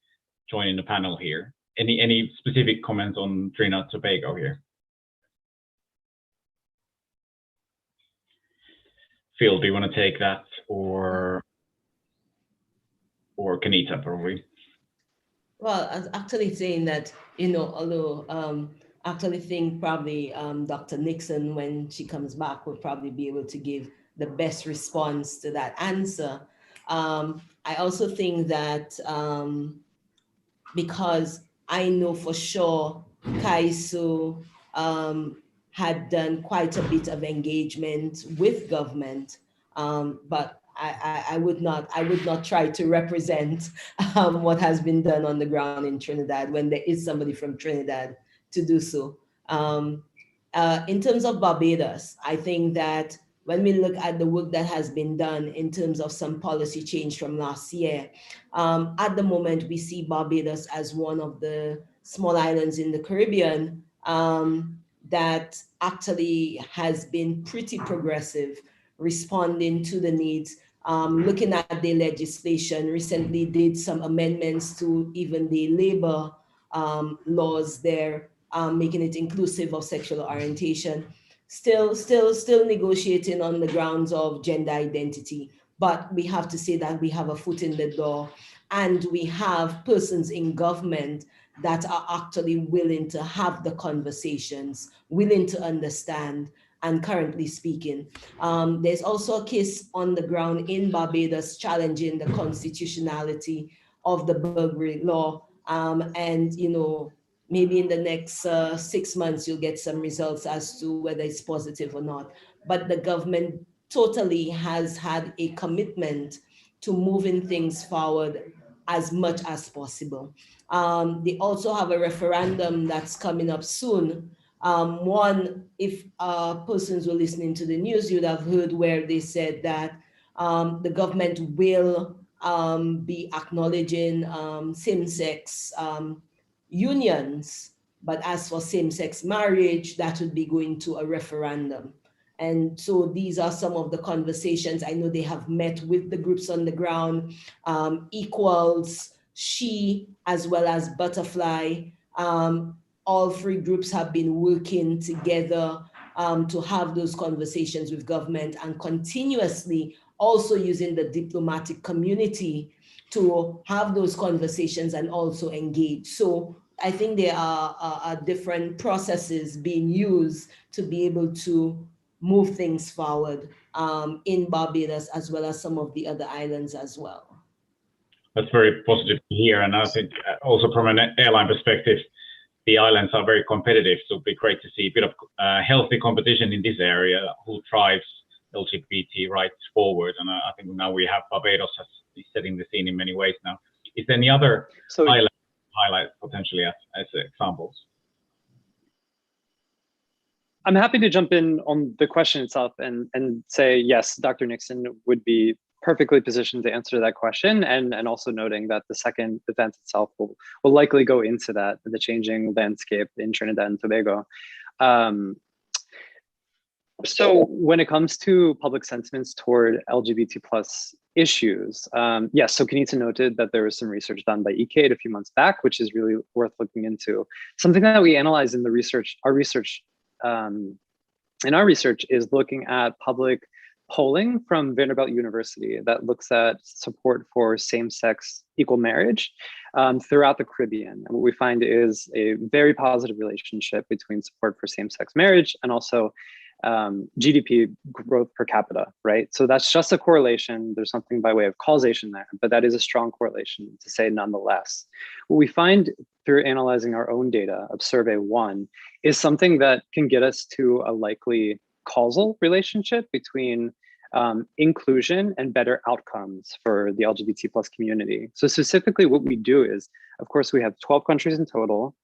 the panel here. Any specific comments on Trinidad and Tobago here? Phil, do you want to take that, or Kenita probably? Well, I was actually saying that, although actually think probably Dr. Nixon, when she comes back, will probably be able to give the best response to that answer. I also think that because I know for sure CAISO had done quite a bit of engagement with government, but I would not try to represent what has been done on the ground in Trinidad when there is somebody from Trinidad to do so. In terms of Barbados, I think that when we look at the work that has been done in terms of some policy change from last year, at the moment we see Barbados as one of the small islands in the Caribbean that actually has been pretty progressive, responding to the needs. Looking at the legislation, recently did some amendments to even the labor laws there, making it inclusive of sexual orientation. Still negotiating on the grounds of gender identity, but we have to say that we have a foot in the door, and we have persons in government that are actually willing to have the conversations, willing to understand, and currently speaking. There's also a case on the ground in Barbados challenging the constitutionality of the burglary law, and maybe in the next 6 months, you'll get some results as to whether it's positive or not. But the government totally has had a commitment to moving things forward as much as possible. They also have a referendum that's coming up soon. One, if persons were listening to the news, you'd have heard where they said that the government will be acknowledging same-sex unions, but as for same-sex marriage, that would be going to a referendum. And so these are some of the conversations. I know they have met with the groups on the ground, Equals, She, as well as Butterfly. All three groups have been working together to have those conversations with government, and continuously also using the diplomatic community to have those conversations and also engage. So I think there are different processes being used to be able to move things forward in Barbados, as well as some of the other islands as well. That's very positive to hear. And I think also from an airline perspective, the islands are very competitive. So it'd be great to see a bit of healthy competition in this area who drives LGBT rights forward. And I think now we have Barbados is setting the scene in many ways now. Is there any other island highlight potentially as examples? I'm happy to jump in on the question itself and say, yes, Dr. Nixon would be perfectly positioned to answer that question, and also noting that the second event itself will likely go into that, the changing landscape in Trinidad and Tobago. So when it comes to public sentiments toward LGBT plus issues, yes, so Kenita noted that there was some research done by ECAID a few months back, which is really worth looking into. Something that we analyze in the research, our research is looking at public polling from Vanderbilt University that looks at support for same-sex equal marriage throughout the Caribbean. And what we find is a very positive relationship between support for same-sex marriage and also GDP growth per capita, right? So that's just a correlation. There's something by way of causation there, but that is a strong correlation to say nonetheless. What we find through analyzing our own data of Survey 1 is something that can get us to a likely causal relationship between inclusion and better outcomes for the LGBT plus community. So specifically what we do is, of course, we have 12 countries in total.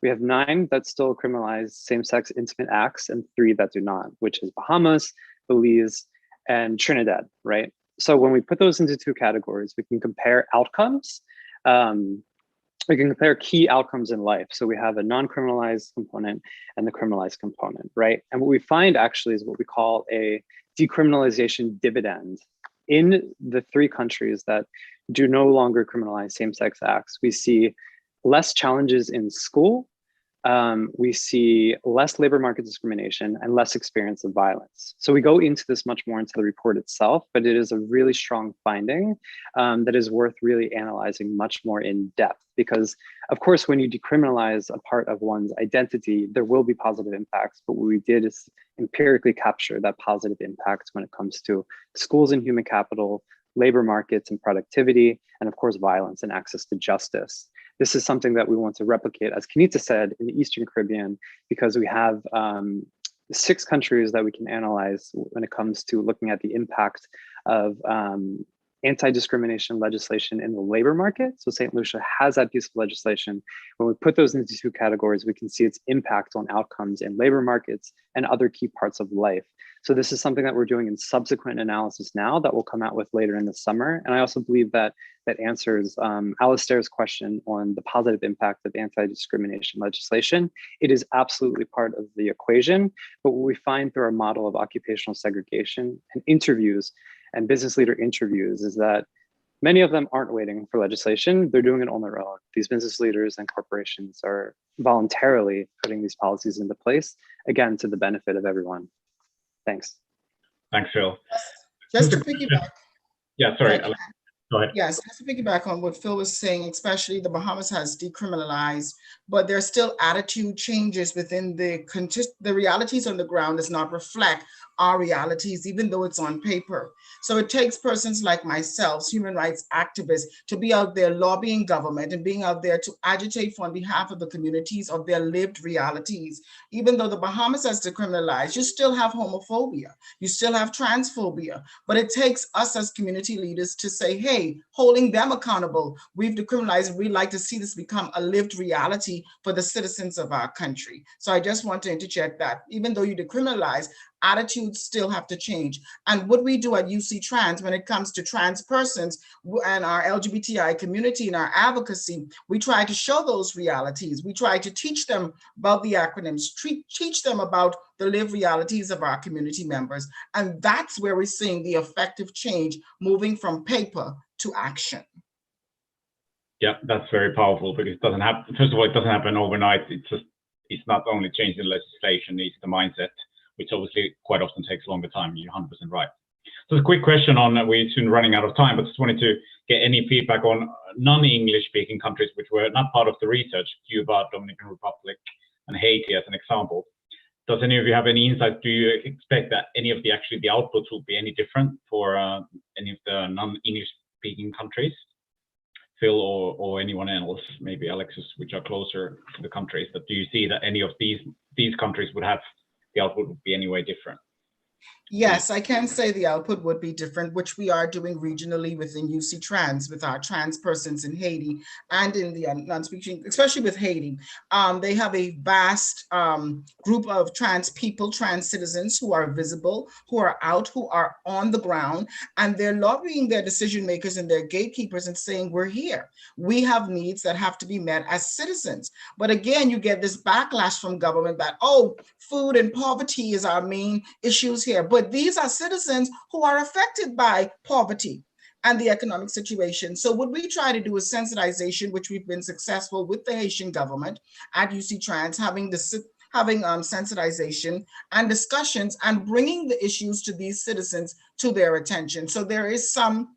We have 9 that still criminalize same-sex intimate acts and 3 that do not, which is Bahamas, Belize, and Trinidad, right? So when we put those into 2 categories, we can compare outcomes. We can compare key outcomes in life. So we have a non-criminalized component and the criminalized component, right? And what we find actually is what we call a decriminalization dividend. In the 3 countries that do no longer criminalize same-sex acts, we see less challenges in school, we see less labor market discrimination and less experience of violence. So we go into this much more into the report itself, but it is a really strong finding that is worth really analyzing much more in depth, because of course, when you decriminalize a part of one's identity, there will be positive impacts, but what we did is empirically capture that positive impact when it comes to schools and human capital, labor markets and productivity, and of course, violence and access to justice. This is something that we want to replicate, as Kenita said, in the Eastern Caribbean, because we have 6 countries that we can analyze when it comes to looking at the impact of anti-discrimination legislation in the labor market. So St. Lucia has that piece of legislation. When we put those into 2 categories, we can see its impact on outcomes in labor markets and other key parts of life. So this is something that we're doing in subsequent analysis now that we'll come out with later in the summer. And I also believe that answers Alistair's question on the positive impact of anti-discrimination legislation. It is absolutely part of the equation, but what we find through our model of occupational segregation and interviews and business leader interviews is that many of them aren't waiting for legislation, they're doing it on their own. These business leaders and corporations are voluntarily putting these policies into place, again, to the benefit of everyone. Thanks. Thanks, Phil. Just to piggyback. Yeah, sorry, Alex. Go ahead. Yes, just to piggyback on what Phil was saying, especially the Bahamas has decriminalized, but there's still attitude changes within the realities on the ground does not reflect our realities, even though it's on paper. So it takes persons like myself, human rights activists, to be out there lobbying government and being out there to agitate for on behalf of the communities of their lived realities. Even though the Bahamas has decriminalized, you still have homophobia, you still have transphobia, but it takes us as community leaders to say, hey, holding them accountable. We've decriminalized, and we'd like to see this become a lived reality for the citizens of our country. So I just want to interject that even though you decriminalize, attitudes still have to change. And what we do at UC Trans when it comes to trans persons and our LGBTI community and our advocacy, we try to show those realities. We try to teach them about the acronyms, teach them about the lived realities of our community members. And that's where we're seeing the effective change moving from paper to action. Yeah, that's very powerful because it doesn't happen. First of all, it doesn't happen overnight. It's not only changing legislation, it's the mindset, which obviously quite often takes longer time. You're 100% right. So a quick question on, we're soon running out of time, but just wanted to get any feedback on non-English speaking countries which were not part of the research, Cuba, Dominican Republic, and Haiti as an example. Does any of you have any insight? Do you expect that any of the outputs will be any different for any of the non-English speaking countries? Phil or anyone else, maybe Alexis, which are closer to the countries, that do you see that any of these countries would have the output would be any way different? Yes, I can say the output would be different, which we are doing regionally within UC Trans with our trans persons in Haiti and in the non-speaking, especially with Haiti. They have a vast group of trans people, trans citizens who are visible, who are out, who are on the ground, and they're lobbying their decision makers and their gatekeepers and saying, we're here. We have needs that have to be met as citizens. But again, you get this backlash from government that, oh, food and poverty is our main issues here. But these are citizens who are affected by poverty and the economic situation. So what we try to do is sensitization, which we've been successful with the Haitian government at UC Trans, having sensitization and discussions and bringing the issues to these citizens to their attention. So there is some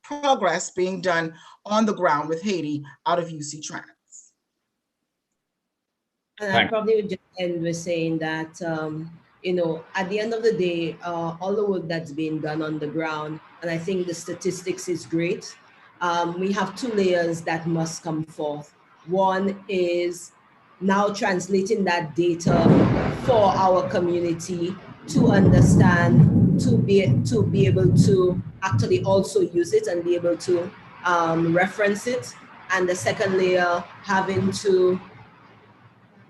progress being done on the ground with Haiti out of UC Trans. And I probably would just end with saying that, you know, at the end of the day, all the work that's being done on the ground, and I think the statistics is great. We have two layers that must come forth. One is now translating that data for our community to understand, to be able to actually also use it and be able to reference it. And the second layer, having to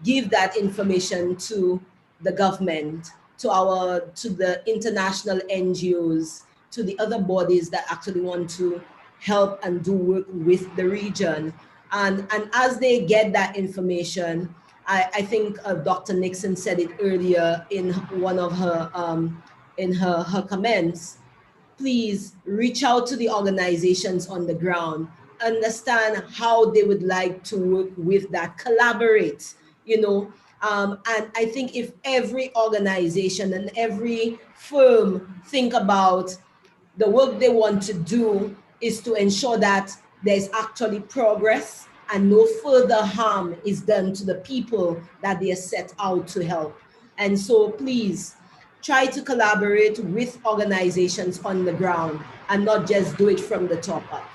give that information to the government, to the international NGOs, to the other bodies that actually want to help and do work with the region. And as they get that information, I think Dr. Nixon said it earlier in one of her her comments, please reach out to the organizations on the ground, understand how they would like to work with that, collaborate, you know. And I think if every organization and every firm think about the work they want to do is to ensure that there's actually progress and no further harm is done to the people that they are set out to help. And so please try to collaborate with organizations on the ground and not just do it from the top up.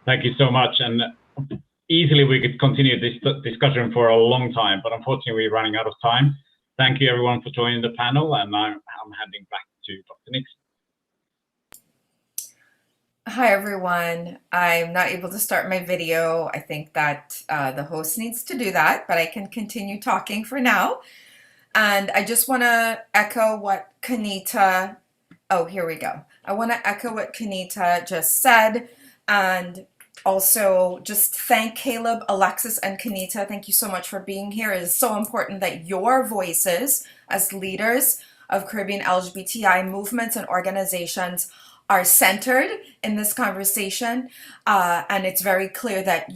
Thank you so much. And easily we could continue this discussion for a long time, but unfortunately we're running out of time. Thank you everyone for joining the panel, and I'm handing back to Dr. Nixon. Hi everyone. I'm not able to start my video. I think that the host needs to do that, but I can continue talking for now. And I just want to echo what Kanita, oh, here we go. I want to echo what Kanita just said, and also just thank Caleb, Alexis, and Kanita. Thank you so much for being here. It is so important that your voices as leaders of Caribbean LGBTI movements and organizations are centered in this conversation, and it's very clear that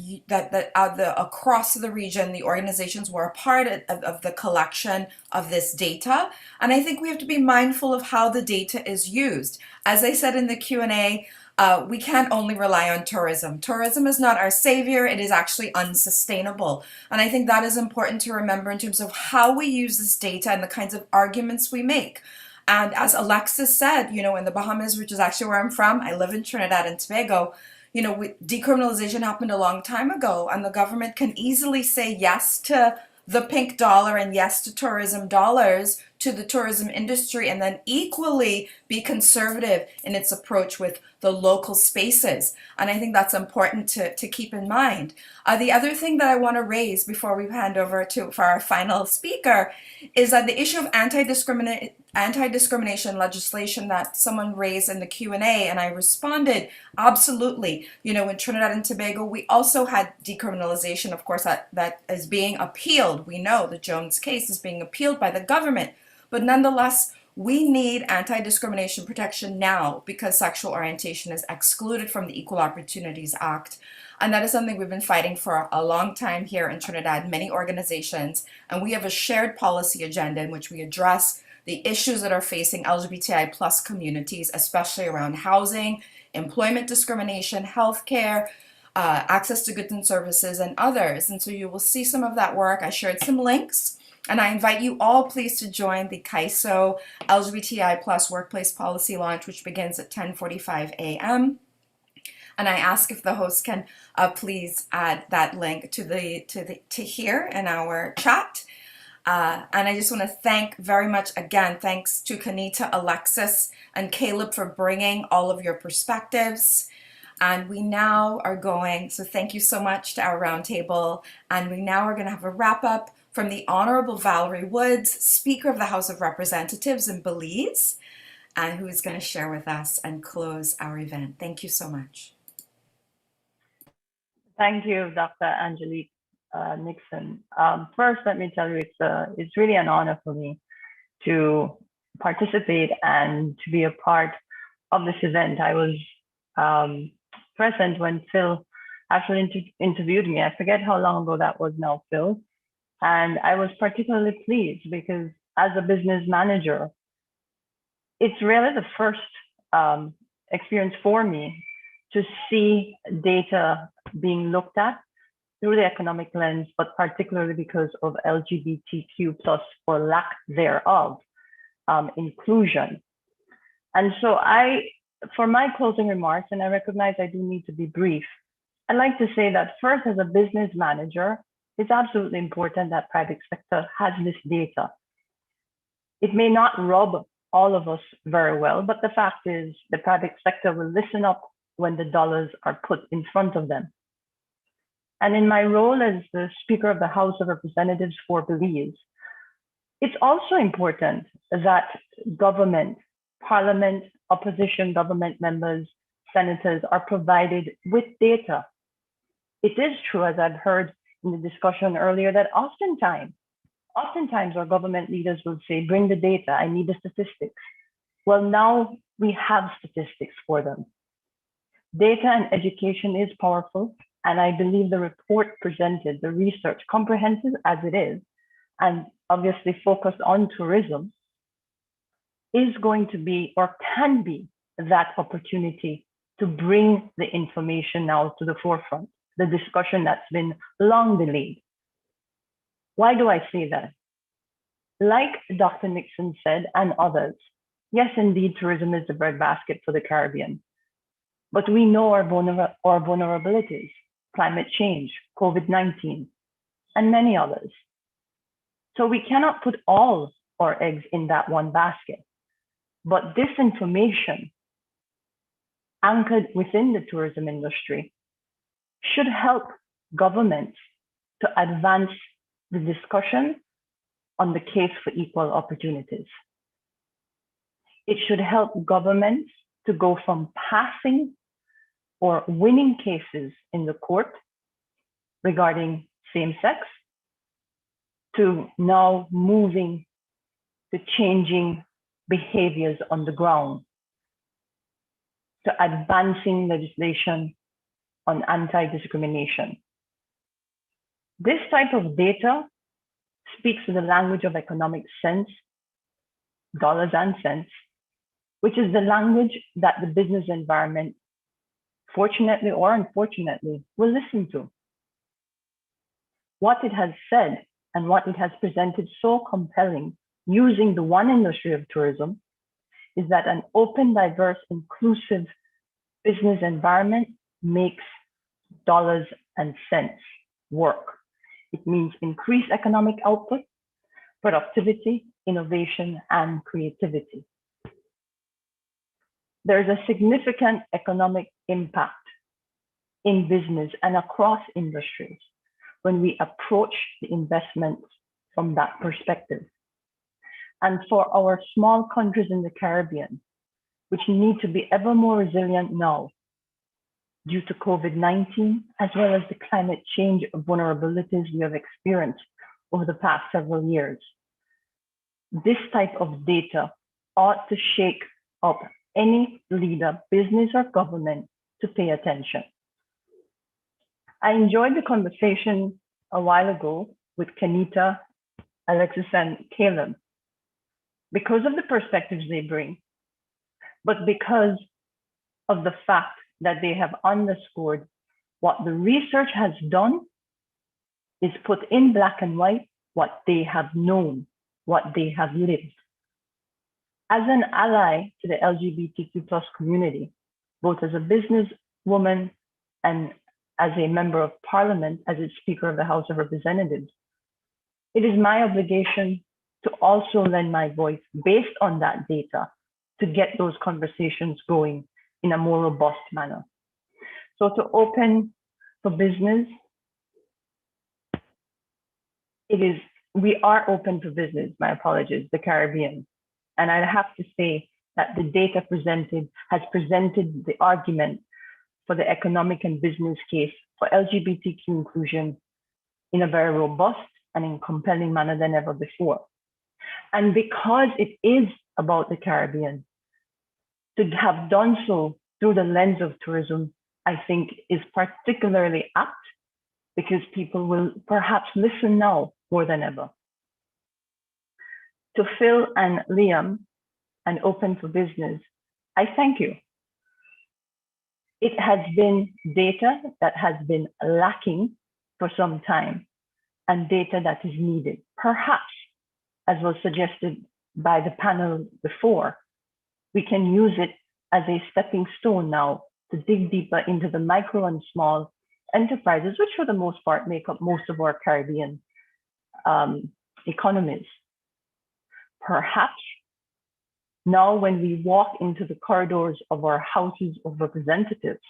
across the region, the organizations were a part of the collection of this data, and I think we have to be mindful of how the data is used. As I said in the Q&A, we can't only rely on tourism. Tourism is not our savior. It is actually unsustainable, and I think that is important to remember in terms of how we use this data and the kinds of arguments we make. And as Alexis said, you know, in the Bahamas, which is actually where I'm from, I live in Trinidad and Tobago, you know, decriminalization happened a long time ago, and the government can easily say yes to the pink dollar and yes to tourism dollars to the tourism industry, and then equally be conservative in its approach with the local spaces. And I think that's important to keep in mind. The other thing that I want to raise before we hand over for our final speaker is that the issue of anti-discrimination legislation that someone raised in the Q&A, and I responded, absolutely. You know, in Trinidad and Tobago, we also had decriminalization, of course, that is being appealed. We know the Jones case is being appealed by the government. But nonetheless, we need anti-discrimination protection now because sexual orientation is excluded from the Equal Opportunities Act. And that is something we've been fighting for a long time here in Trinidad, many organizations. And we have a shared policy agenda in which we address the issues that are facing LGBTI plus communities, especially around housing, employment discrimination, healthcare, access to goods and services, and others. And so you will see some of that work. I shared some links. And I invite you all, please, to join the CAISO LGBTI plus workplace policy launch, which begins at 10:45 a.m. And I ask if the host can please add that link to here in our chat. And I just want to thank very much again, thanks to Kanita, Alexis, and Caleb for bringing all of your perspectives. And we now are going, so thank you so much to our roundtable. And we now are going to have a wrap up from the Honorable Valerie Woods, Speaker of the House of Representatives in Belize, and who is going to share with us and close our event. Thank you so much. Thank you, Dr. Angelique Nixon. First, let me tell you, it's really an honor for me to participate and to be a part of this event. I was present when Phil actually interviewed me. I forget how long ago that was now, Phil. And I was particularly pleased because as a business manager, it's really the first experience for me to see data being looked at through the economic lens, but particularly because of LGBTQ plus or lack thereof inclusion. And so for my closing remarks, and I recognize I do need to be brief, I'd like to say that first, as a business manager, it's absolutely important that private sector has this data. It may not rub all of us very well, but the fact is the private sector will listen up when the dollars are put in front of them. And in my role as the Speaker of the House of Representatives for Belize, it's also important that government, parliament, opposition government members, senators are provided with data. It is true, as I've heard in the discussion earlier, that oftentimes our government leaders will say, bring the data, I need the statistics. Well, now we have statistics for them. Data and education is powerful, and I believe the report presented, the research, comprehensive as it is, and obviously focused on tourism, is going to be or can be that opportunity to bring the information now to the forefront, the discussion that's been long delayed. Why do I say that? Like Dr. Nixon said, and others, yes, indeed, tourism is the breadbasket for the Caribbean, but we know our vulnerabilities, climate change, COVID-19, and many others. So we cannot put all our eggs in that one basket. But this information anchored within the tourism industry should help governments to advance the discussion on the case for equal opportunities. It should help governments to go from passing or winning cases in the court regarding same-sex to now moving to changing behaviors on the ground, to advancing legislation on anti-discrimination. This type of data speaks to the language of economic sense, dollars and cents, which is the language that the business environment, fortunately or unfortunately, will listen to. What it has said and what it has presented so compelling using the one industry of tourism is that an open, diverse, inclusive business environment makes dollars and cents work. It means increased economic output, productivity, innovation, and creativity. There is a significant economic impact in business and across industries when we approach the investments from that perspective. And for our small countries in the Caribbean, which need to be ever more resilient now due to COVID-19, as well as the climate change vulnerabilities we have experienced over the past several years, this type of data ought to shake up any leader, business or government, to pay attention. I enjoyed the conversation a while ago with Kanita, Alexis, and Caleb because of the perspectives they bring, but because of the fact that they have underscored what the research has done is put in black and white what they have known, what they have lived. As an ally to the LGBTQ+ community, both as a business woman, and as a member of parliament, as a Speaker of the House of Representatives, it is my obligation to also lend my voice based on that data to get those conversations going in a more robust manner. So to open for business, we are open for business, my apologies, the Caribbean. And I have to say that the data presented has presented the argument for the economic and business case for LGBTQ inclusion in a very robust and in compelling manner than ever before. And because it is about the Caribbean, to have done so through the lens of tourism, I think is particularly apt because people will perhaps listen now more than ever. To Phil and Liam and Open for Business, I thank you. It has been data that has been lacking for some time and data that is needed. Perhaps, as was suggested by the panel before, we can use it as a stepping stone now to dig deeper into the micro and small enterprises, which for the most part make up most of our Caribbean economies. Perhaps now when we walk into the corridors of our houses of representatives,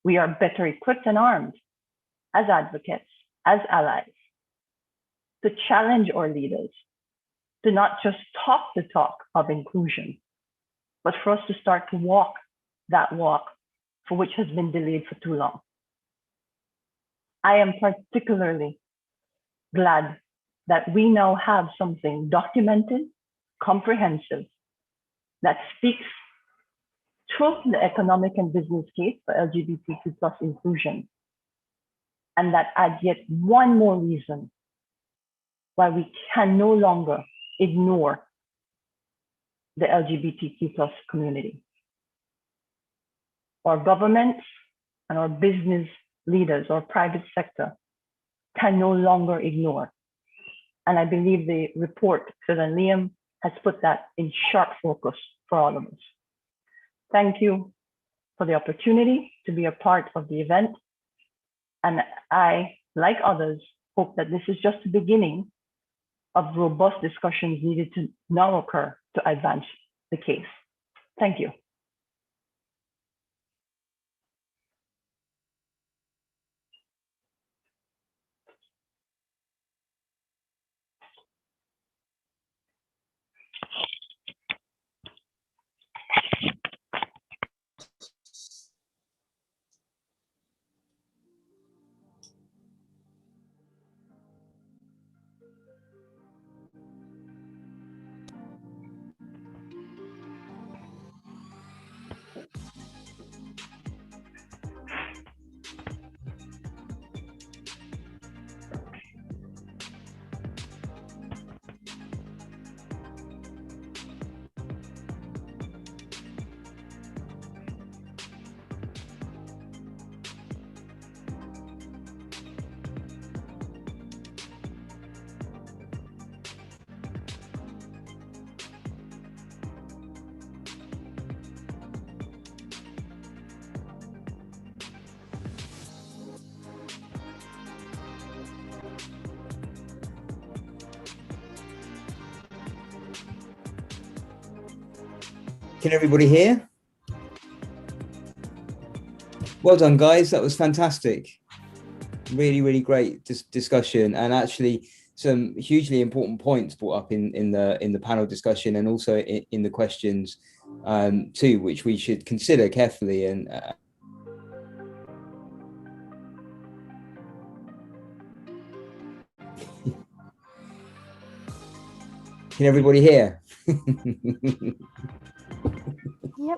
we are better equipped and armed as advocates, as allies, to challenge our leaders, to not just talk the talk of inclusion, but for us to start to walk that walk for which has been delayed for too long. I am particularly glad that we now have something documented, comprehensive, that speaks to the economic and business case for LGBTQ+ inclusion, and that adds yet one more reason why we can no longer ignore the LGBTQ+ community. Our governments and our business leaders, our private sector, can no longer ignore. And I believe the report, Phil and Liam, has put that in sharp focus for all of us. Thank you for the opportunity to be a part of the event. And I, like others, hope that this is just the beginning of robust discussions needed to now occur to advance the case. Thank you. Can everybody hear? Well done, guys. That was fantastic. Really, really great discussion, and actually some hugely important points brought up in the panel discussion, and also in the questions too, which we should consider carefully. And can everybody hear?